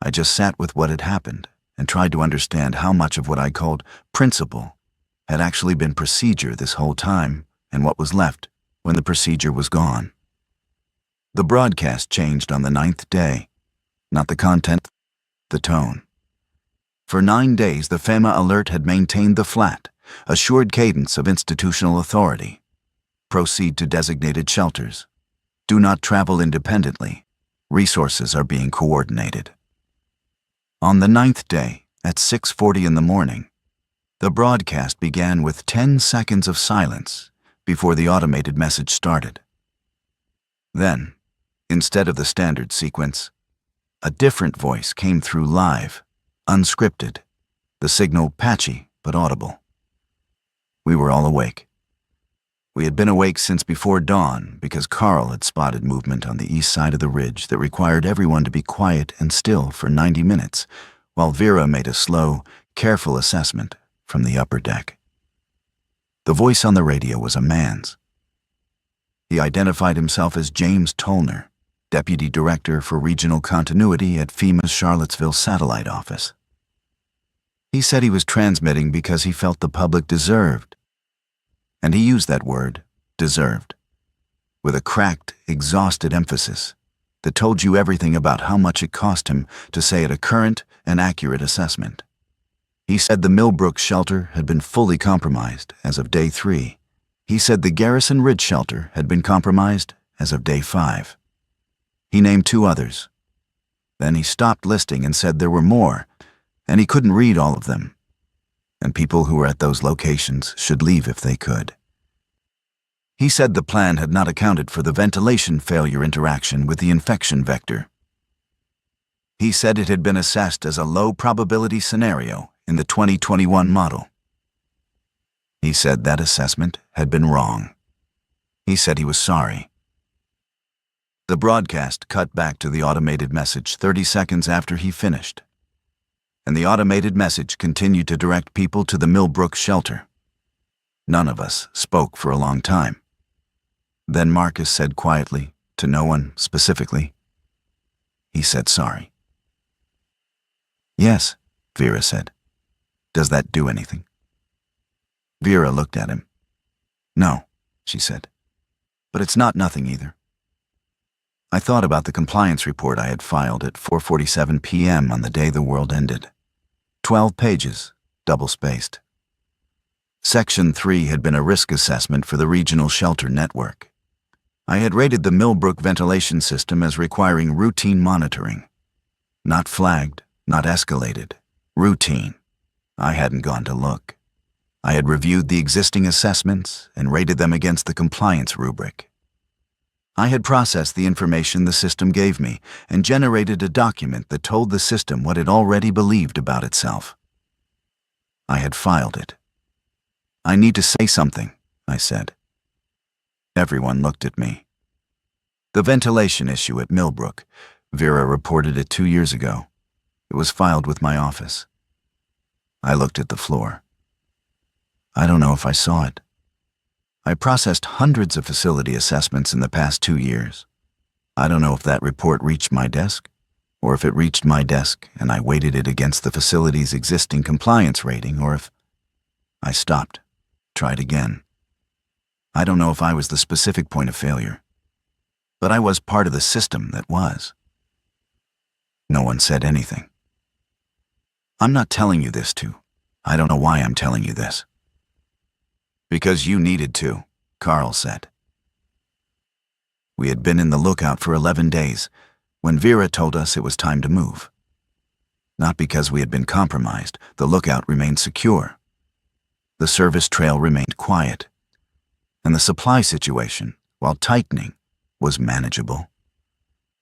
I just sat with what had happened and tried to understand how much of what I called principle had actually been procedure this whole time and what was left when the procedure was gone. The broadcast changed on the 9th day, not the content, the tone. For 9 days, the FEMA alert had maintained the flat, assured cadence of institutional authority. Proceed to designated shelters. Do not travel independently. Resources are being coordinated. On the 9th day, at 6:40 in the morning, the broadcast began with 10 seconds of silence before the automated message started. Then, instead of the standard sequence, a different voice came through live, unscripted, the signal patchy but audible. We were all awake. We had been awake since before dawn because Carl had spotted movement on the east side of the ridge that required everyone to be quiet and still for 90 minutes, while Vera made a slow, careful assessment from the upper deck. The voice on the radio was a man's. He identified himself as James Tollner, Deputy Director for Regional Continuity at FEMA's Charlottesville Satellite Office. He said he was transmitting because he felt the public deserved, and he used that word, deserved, with a cracked, exhausted emphasis that told you everything about how much it cost him to say it a current and accurate assessment. He said the Millbrook shelter had been fully compromised as of day 3. He said the Garrison Ridge shelter had been compromised as of day 5. He named 2 others. Then he stopped listing and said there were more, and he couldn't read all of them, and people who were at those locations should leave if they could. He said the plan had not accounted for the ventilation failure interaction with the infection vector. He said it had been assessed as a low-probability scenario in the 2021 model. He said that assessment had been wrong. He said he was sorry. The broadcast cut back to the automated message 30 seconds after he finished, and the automated message continued to direct people to the Millbrook shelter. None of us spoke for a long time. Then Marcus said quietly, to no one specifically, he said sorry. Yes, Vera said. Does that do anything? Vera looked at him. No, she said. But it's not nothing either. I thought about the compliance report I had filed at 4:47 p.m. on the day the world ended. 12 pages, double-spaced. Section 3 had been a risk assessment for the regional shelter network. I had rated the Millbrook ventilation system as requiring routine monitoring. Not flagged, not escalated. Routine. I hadn't gone to look. I had reviewed the existing assessments and rated them against the compliance rubric. I had processed the information the system gave me and generated a document that told the system what it already believed about itself. I had filed it. I need to say something, I said. Everyone looked at me. The ventilation issue at Millbrook, Vera reported it 2 years ago. It was filed with my office. I looked at the floor. I don't know if I saw it. I processed hundreds of facility assessments in the past 2 years. I don't know if that report reached my desk, or if it reached my desk and I weighted it against the facility's existing compliance rating, or if... I stopped, tried again. I don't know if I was the specific point of failure, but I was part of the system that was. No one said anything. I'm not telling you this I don't know why I'm telling you this. Because you needed to, Carl said. We had been in the lookout for 11 days when Vera told us it was time to move. Not because we had been compromised, the lookout remained secure. The service trail remained quiet, and the supply situation, while tightening, was manageable.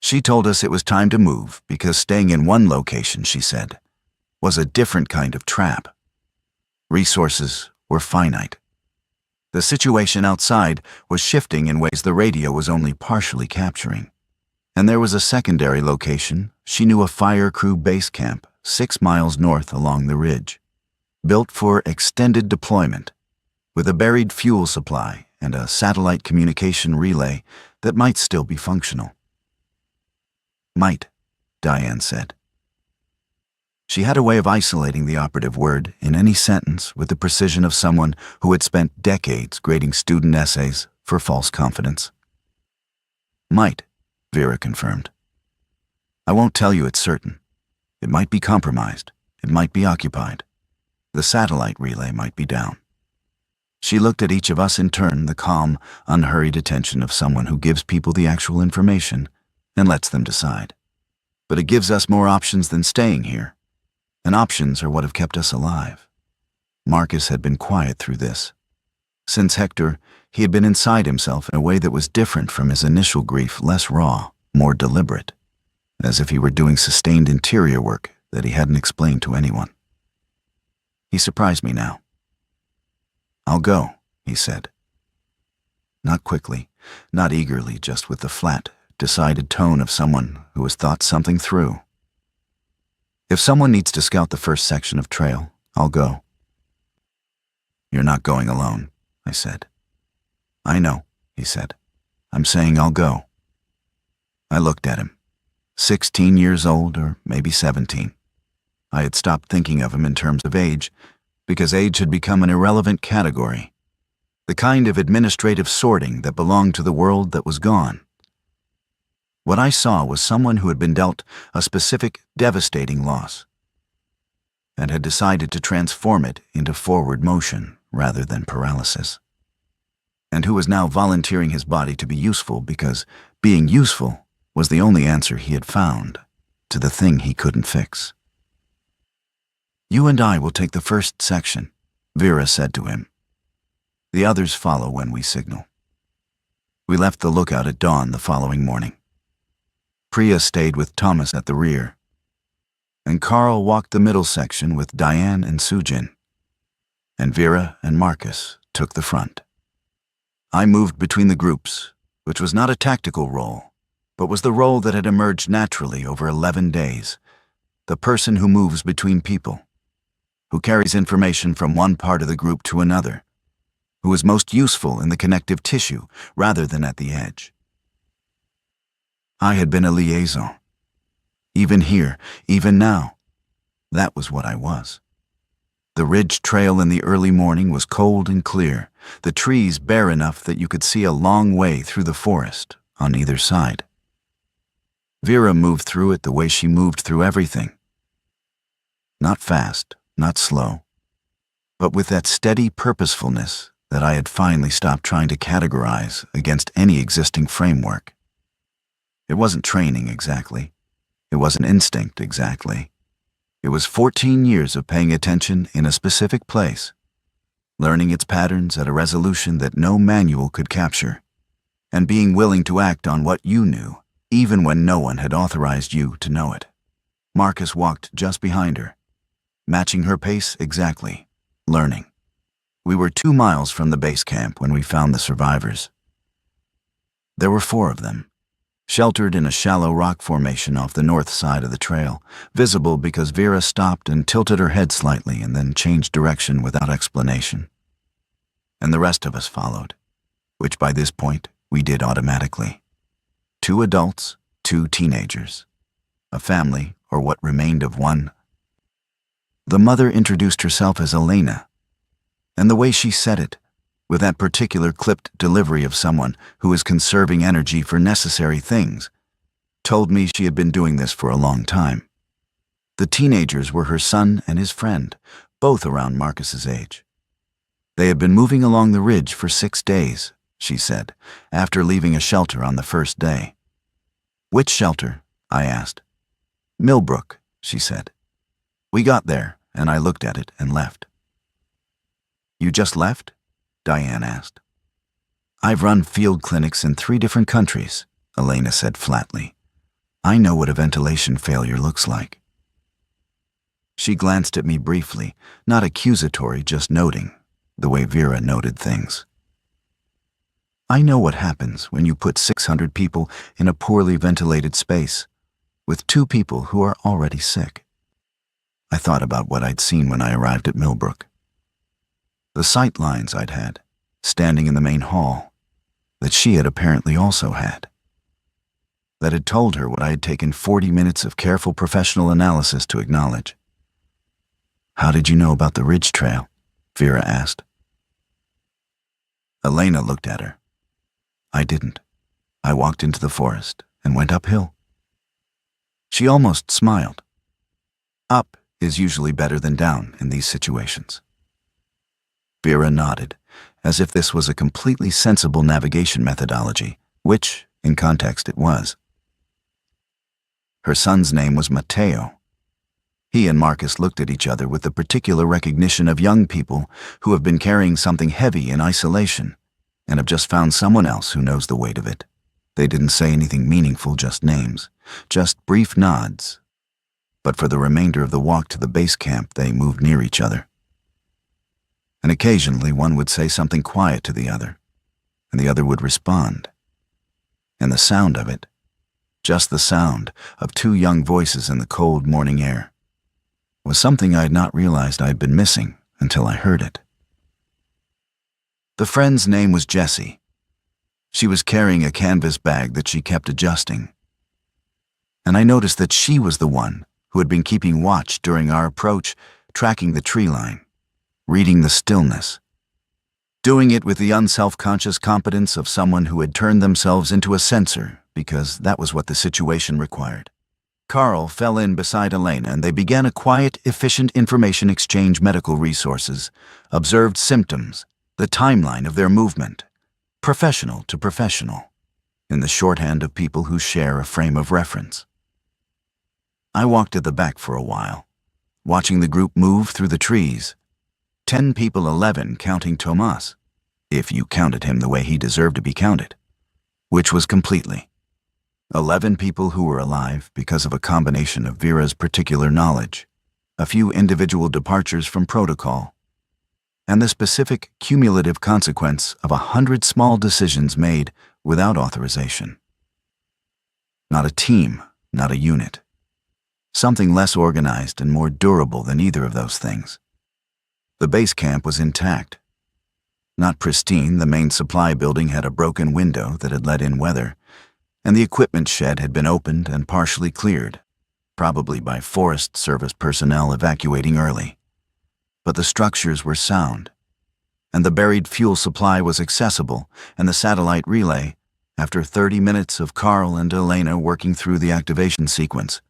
She told us it was time to move because staying in one location, she said, was a different kind of trap. Resources were finite. The situation outside was shifting in ways the radio was only partially capturing. And there was a secondary location. She knew, a fire crew base camp 6 miles north along the ridge, built for extended deployment, with a buried fuel supply and a satellite communication relay that might still be functional. Might, Diane said. She had a way of isolating the operative word in any sentence with the precision of someone who had spent decades grading student essays for false confidence. Might, Vera confirmed. I won't tell you it's certain. It might be compromised. It might be occupied. The satellite relay might be down. She looked at each of us in turn, the calm, unhurried attention of someone who gives people the actual information and lets them decide. But it gives us more options than staying here. And options are what have kept us alive. Marcus had been quiet through this. Since Hector, he had been inside himself in a way that was different from his initial grief, less raw, more deliberate, as if he were doing sustained interior work that he hadn't explained to anyone. He surprised me now. I'll go, he said. Not quickly, not eagerly, just with the flat, decided tone of someone who has thought something through. If someone needs to scout the first section of trail, I'll go. You're not going alone, I said. I know, he said. I'm saying I'll go. I looked at him. 16 years old, or maybe 17. I had stopped thinking of him in terms of age, because age had become an irrelevant category, the kind of administrative sorting that belonged to the world that was gone. What I saw was someone who had been dealt a specific, devastating loss, and had decided to transform it into forward motion rather than paralysis, and who was now volunteering his body to be useful because being useful was the only answer he had found to the thing he couldn't fix. You and I will take the first section, Vera said to him. The others follow when we signal. We left the lookout at dawn the following morning. Priya stayed with Thomas at the rear, and Carl walked the middle section with Diane and Sujin, and Vera and Marcus took the front. I moved between the groups, which was not a tactical role, but was the role that had emerged naturally over 11 days, the person who moves between people, who carries information from one part of the group to another, who is most useful in the connective tissue rather than at the edge. I had been a liaison. Even here, even now, that was what I was. The ridge trail in the early morning was cold and clear, the trees bare enough that you could see a long way through the forest on either side. Vera moved through it the way she moved through everything. Not fast, not slow, but with that steady purposefulness that I had finally stopped trying to categorize against any existing framework. It wasn't training exactly. It wasn't instinct exactly. It was 14 years of paying attention in a specific place, learning its patterns at a resolution that no manual could capture, and being willing to act on what you knew, even when no one had authorized you to know it. Marcus walked just behind her, matching her pace exactly, learning. We were 2 miles from the base camp when we found the survivors. There were 4 of them, sheltered in a shallow rock formation off the north side of the trail, visible because Vera stopped and tilted her head slightly and then changed direction without explanation. And the rest of us followed, which by this point we did automatically. 2 adults, 2 teenagers, a family, or what remained of one. The mother introduced herself as Elena, and the way she said it, with that particular clipped delivery of someone who is conserving energy for necessary things, told me she had been doing this for a long time. The teenagers were her son and his friend, both around Marcus's age. They had been moving along the ridge for 6 days, she said, after leaving a shelter on the first day. Which shelter? I asked. Millbrook, she said. We got there, and I looked at it and left. You just left? Diane asked. I've run field clinics in 3 different countries, Elena said flatly. I know what a ventilation failure looks like. She glanced at me briefly, not accusatory, just noting, the way Vera noted things. I know what happens when you put 600 people in a poorly ventilated space, with 2 people who are already sick. I thought about what I'd seen when I arrived at Millbrook. The sight lines I'd had, standing in the main hall, that she had apparently also had. That had told her what I had taken 40 minutes of careful professional analysis to acknowledge. How did you know about the ridge trail? Vera asked. Elena looked at her. I didn't. I walked into the forest and went uphill. She almost smiled. Up is usually better than down in these situations. Vera nodded, as if this was a completely sensible navigation methodology, which, in context, it was. Her son's name was Matteo. He and Marcus looked at each other with the particular recognition of young people who have been carrying something heavy in isolation and have just found someone else who knows the weight of it. They didn't say anything meaningful, just names, just brief nods. But for the remainder of the walk to the base camp, they moved near each other. And occasionally one would say something quiet to the other, and the other would respond. And the sound of it, just the sound of 2 young voices in the cold morning air, was something I had not realized I had been missing until I heard it. The friend's name was Jessie. She was carrying a canvas bag that she kept adjusting. And I noticed that she was the one who had been keeping watch during our approach, tracking the tree line, reading the stillness, doing it with the unself-conscious competence of someone who had turned themselves into a sensor because that was what the situation required. Carl fell in beside Elena and they began a quiet, efficient information exchange, medical resources, observed symptoms, the timeline of their movement, professional to professional, in the shorthand of people who share a frame of reference. I walked at the back for a while, watching the group move through the trees. 10 people, 11 counting Tomas, if you counted him the way he deserved to be counted, which was completely. 11 people who were alive because of a combination of Vera's particular knowledge, a few individual departures from protocol, and the specific cumulative consequence of 100 small decisions made without authorization. Not a team, not a unit. Something less organized and more durable than either of those things. The base camp was intact. Not pristine, the main supply building had a broken window that had let in weather, and the equipment shed had been opened and partially cleared, probably by Forest Service personnel evacuating early. But the structures were sound, and the buried fuel supply was accessible, and the satellite relay, after 30 minutes of Carl and Elena working through the activation sequence,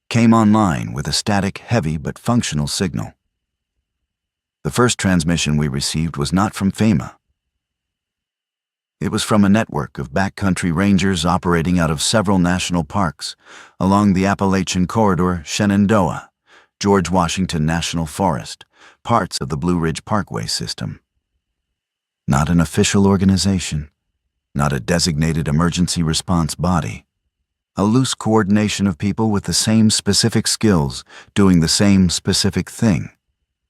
came online with a static, heavy but functional signal. The first transmission we received was not from FEMA. It was from a network of backcountry rangers operating out of several national parks along the Appalachian Corridor, Shenandoah, George Washington National Forest, parts of the Blue Ridge Parkway system. Not an official organization, not a designated emergency response body. A loose coordination of people with the same specific skills, doing the same specific thing,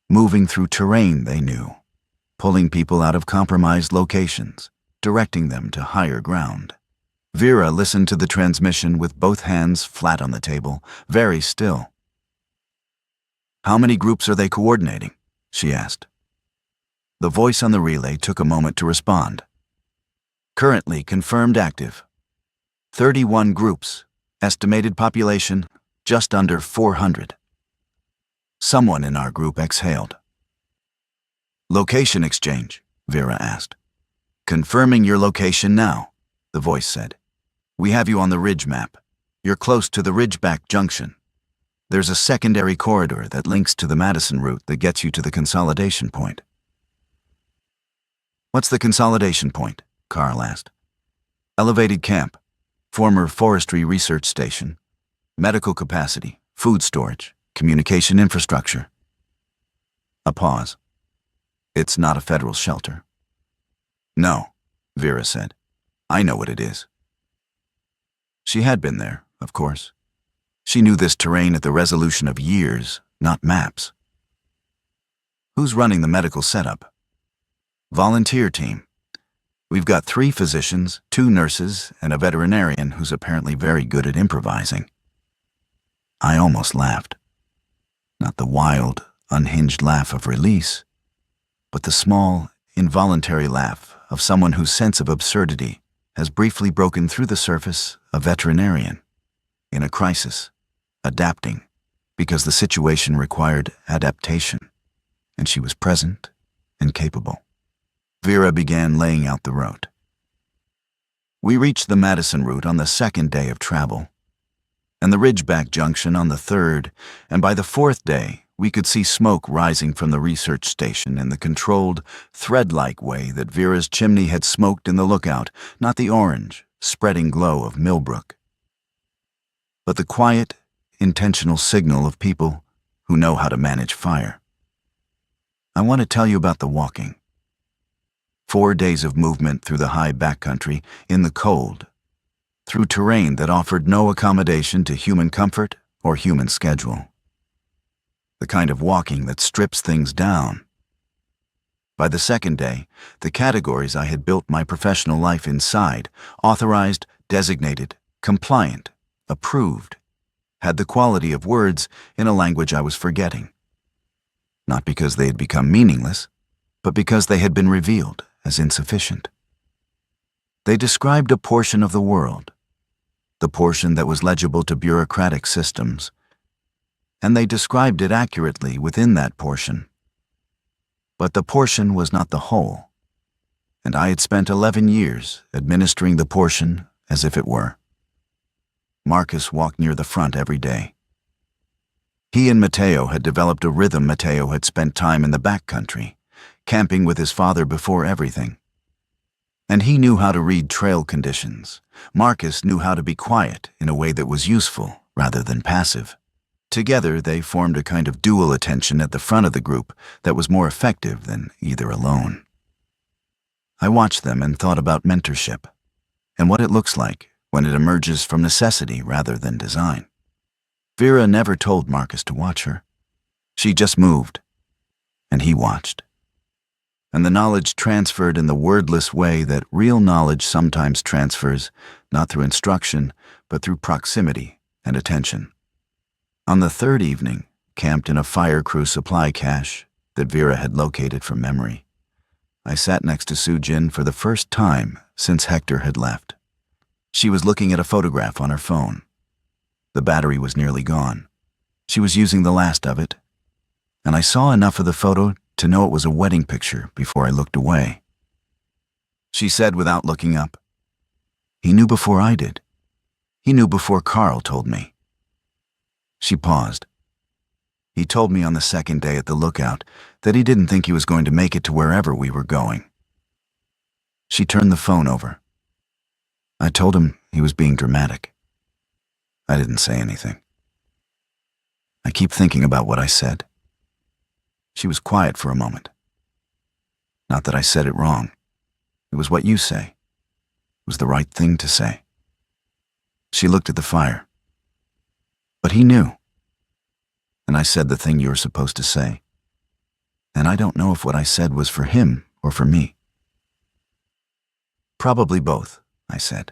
moving through terrain they knew, pulling people out of compromised locations, directing them to higher ground. Vera listened to the transmission with both hands flat on the table, very still. How many groups are they coordinating? She asked. The voice on the relay took a moment to respond. Currently confirmed active. 31 groups, estimated population just under 400. Someone in our group exhaled. Location exchange, Vera asked. Confirming your location now, the voice said. We have you on the ridge map. You're close to the Ridgeback Junction. There's a secondary corridor that links to the Madison route that gets you to the consolidation point. What's the consolidation point? Carl asked. Elevated camp, former forestry research station, medical capacity, food storage, communication infrastructure. A pause. It's not a federal shelter. No, Vera said. I know what it is. She had been there, of course. She knew this terrain at the resolution of years, not maps. Who's running the medical setup? Volunteer team. We've got 3 physicians, 2 nurses, and a veterinarian who's apparently very good at improvising. I almost laughed. Not the wild, unhinged laugh of release, but the small, involuntary laugh of someone whose sense of absurdity has briefly broken through the surface, a veterinarian, in a crisis, adapting, because the situation required adaptation, and she was present and capable. Vera began laying out the route. We reached the Madison route on the 2nd day of travel, and the Ridgeback Junction on the 3rd, and by the 4th day, we could see smoke rising from the research station in the controlled, thread-like way that Vera's chimney had smoked in the lookout, not the orange, spreading glow of Millbrook, but the quiet, intentional signal of people who know how to manage fire. I want to tell you about the walking. 4 days of movement through the high backcountry, in the cold, through terrain that offered no accommodation to human comfort or human schedule. The kind of walking that strips things down. By the 2nd day, the categories I had built my professional life inside, authorized, designated, compliant, approved, had the quality of words in a language I was forgetting. Not because they had become meaningless, but because they had been revealed as insufficient. They described a portion of the world, the portion that was legible to bureaucratic systems, and they described it accurately within that portion. But the portion was not the whole, and I had spent 11 years administering the portion as if it were. Marcus walked near the front every day. He and Matteo had developed a rhythm. Matteo had spent time in the backcountry, camping with his father before everything. And he knew how to read trail conditions. Marcus knew how to be quiet in a way that was useful rather than passive. Together, they formed a kind of dual attention at the front of the group that was more effective than either alone. I watched them and thought about mentorship, and what it looks like when it emerges from necessity rather than design. Vera never told Marcus to watch her. She just moved, and he watched. And the knowledge transferred in the wordless way that real knowledge sometimes transfers, not through instruction, but through proximity and attention. On the 3rd evening, camped in a fire crew supply cache that Vera had located from memory, I sat next to Sujin for the first time since Hector had left. She was looking at a photograph on her phone. The battery was nearly gone. She was using the last of it, and I saw enough of the photo to know it was a wedding picture before I looked away. She said without looking up, "He knew before I did. He knew before Carl told me." She paused. He told me on the 2nd day at the lookout that he didn't think he was going to make it to wherever we were going. She turned the phone over. I told him he was being dramatic. I didn't say anything. I keep thinking about what I said. She was quiet for a moment. Not that I said it wrong. It was what you say. It was the right thing to say. She looked at the fire. But he knew. And I said the thing you're supposed to say. And I don't know if what I said was for him or for me. Probably both, I said.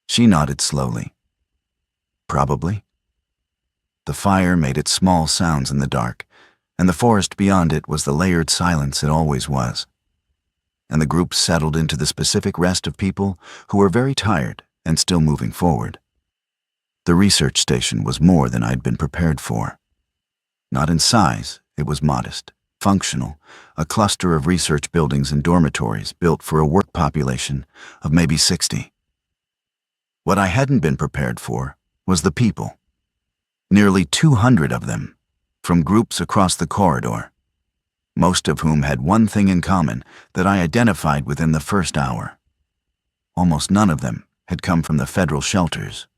She nodded slowly. Probably. The fire made its small sounds in the dark, and the forest beyond it was the layered silence it always was. And the group settled into the specific rest of people who were very tired and still moving forward. The research station was more than I'd been prepared for. Not in size, it was modest, functional, a cluster of research buildings and dormitories built for a work population of maybe 60. What I hadn't been prepared for was the people. Nearly 200 of them, from groups across the corridor, most of whom had one thing in common that I identified within the first hour. Almost none of them had come from the federal shelters.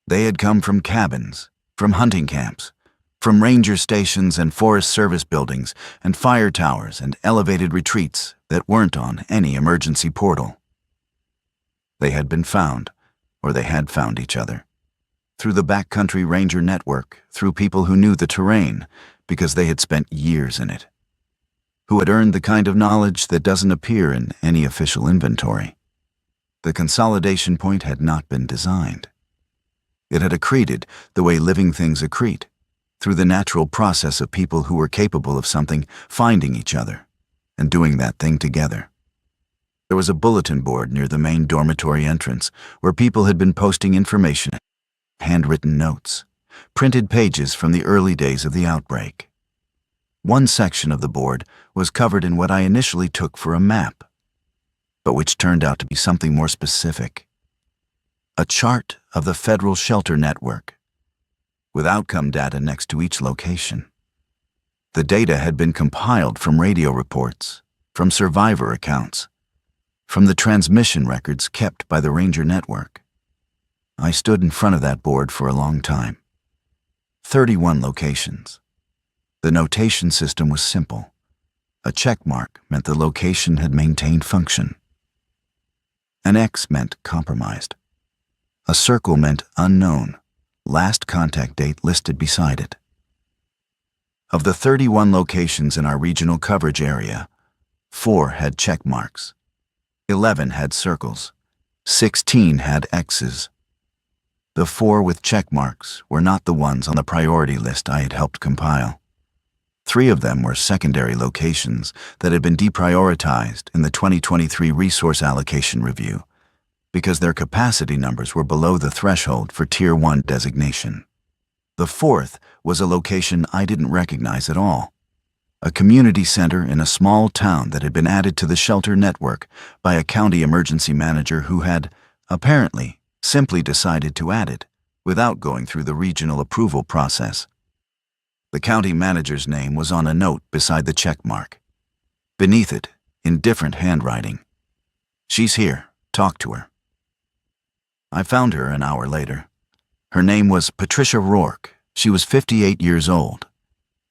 They had come from cabins, from hunting camps, from ranger stations and Forest Service buildings and fire towers and elevated retreats that weren't on any emergency portal. They had been found, or they had found each other, through the backcountry ranger network, through people who knew the terrain because they had spent years in it, who had earned the kind of knowledge that doesn't appear in any official inventory. The consolidation point had not been designed. It had accreted the way living things accrete, through the natural process of people who were capable of something finding each other and doing that thing together. There was a bulletin board near the main dormitory entrance where people had been posting information, handwritten notes, printed pages from the early days of the outbreak. One section of the board was covered in what I initially took for a map, but which turned out to be something more specific. A chart of the federal shelter network, with outcome data next to each location. The data had been compiled from radio reports, from survivor accounts, from the transmission records kept by the Ranger network. I stood in front of that board for a long time. 31 locations. The notation system was simple. A check mark meant the location had maintained function. An X meant compromised. A circle meant unknown, last contact date listed beside it. Of the 31 locations in our regional coverage area, 4 had check marks, 11 had circles, 16 had X's. The 4 with check marks were not the ones on the priority list I had helped compile. 3 of them were secondary locations that had been deprioritized in the 2023 Resource Allocation Review because their capacity numbers were below the threshold for Tier 1 designation. The 4th was a location I didn't recognize at all, a community center in a small town that had been added to the shelter network by a county emergency manager who had, apparently, simply decided to add it without going through the regional approval process. The county manager's name was on a note beside the check mark. Beneath it, in different handwriting, "She's here, talk to her." I found her an hour later. Her name was Patricia Rourke. She was 58 years old,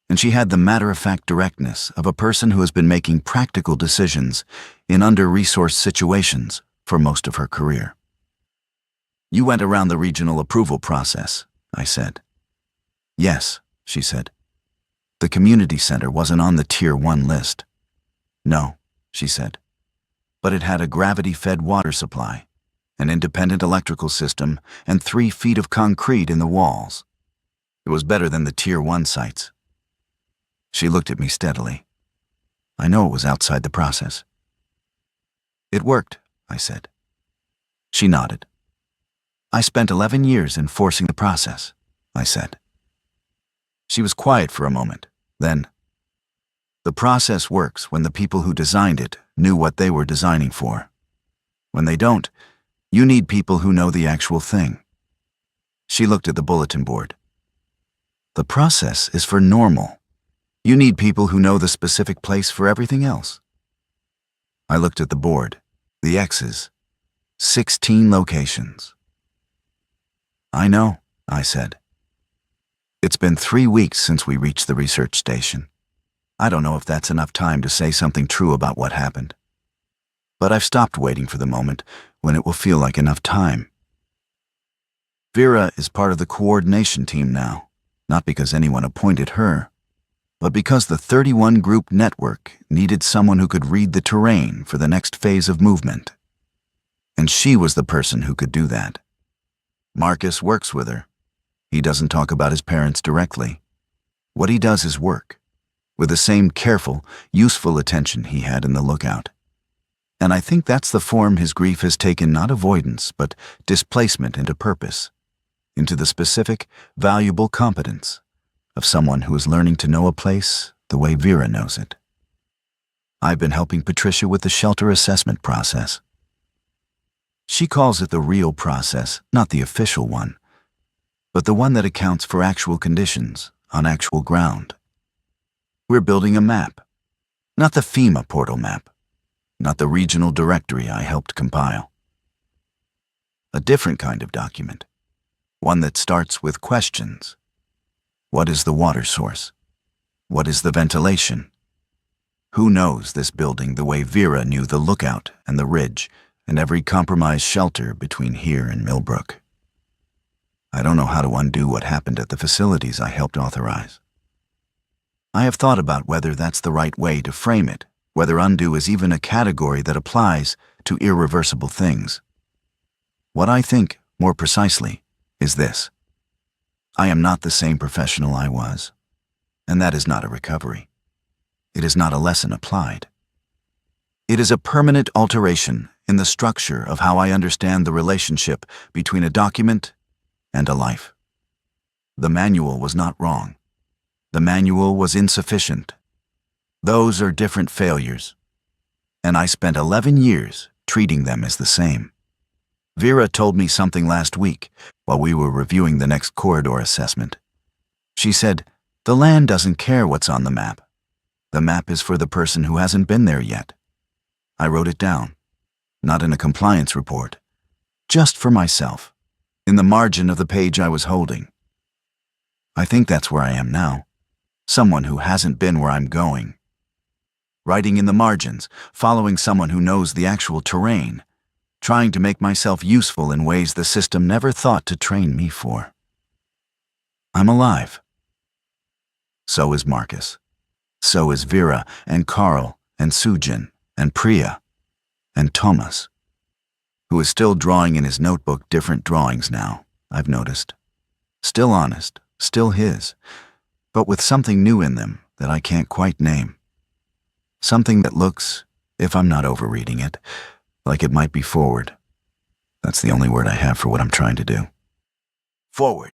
and she had the matter-of-fact directness of a person who has been making practical decisions in under-resourced situations for most of her career. "You went around the regional approval process," I said. "Yes," she said. "The community center wasn't on the Tier 1 list." "No," she said. "But it had a gravity-fed water supply, an independent electrical system, and 3 feet of concrete in the walls. It was better than the Tier 1 sites." She looked at me steadily. I know it was outside the process. "It worked," I said. She nodded. "I spent 11 years enforcing the process," I said. She was quiet for a moment. Then, "The process works when the people who designed it knew what they were designing for. When they don't, you need people who know the actual thing." She looked at the bulletin board. "The process is for normal. You need people who know the specific place for everything else." I looked at the board, the X's, 16 locations. "I know," I said. "It's been 3 weeks since we reached the research station. I don't know if that's enough time to say something true about what happened. But I've stopped waiting for the moment when it will feel like enough time. Vera is part of the coordination team now, not because anyone appointed her, but because the 31-group network needed someone who could read the terrain for the next phase of movement. And she was the person who could do that. Marcus works with her. He doesn't talk about his parents directly. What he does is work, with the same careful, useful attention he had in the lookout. And I think that's the form his grief has taken, not avoidance, but displacement into purpose, into the specific, valuable competence of someone who is learning to know a place the way Vera knows it. I've been helping Patricia with the shelter assessment process. She calls it the real process, not the official one, but the one that accounts for actual conditions on actual ground. We're building a map, not the FEMA portal map, not the regional directory I helped compile. A different kind of document, one that starts with questions. What is the water source? What is the ventilation? Who knows this building the way Vera knew the lookout and the ridge and every compromised shelter between here and Millbrook? I don't know how to undo what happened at the facilities I helped authorize. I have thought about whether that's the right way to frame it, whether undo is even a category that applies to irreversible things. What I think, more precisely, is this. I am not the same professional I was, and that is not a recovery. It is not a lesson applied. It is a permanent alteration in the structure of how I understand the relationship between a document and a life. The manual was not wrong. The manual was insufficient. Those are different failures, and I spent 11 years treating them as the same. Vera told me something last week while we were reviewing the next corridor assessment. She said, "The land doesn't care what's on the map. The map is for the person who hasn't been there yet." I wrote it down, not in a compliance report, just for myself, in the margin of the page I was holding. I think that's where I am now, someone who hasn't been where I'm going. Writing in the margins, following someone who knows the actual terrain, trying to make myself useful in ways the system never thought to train me for. I'm alive. So is Marcus. So is Vera and Carl and Sujin and Priya and Thomas, who is still drawing in his notebook different drawings now, I've noticed. Still honest, still his, but with something new in them that I can't quite name. Something that looks, if I'm not overreading it, like it might be forward. That's the only word I have for what I'm trying to do. Forward.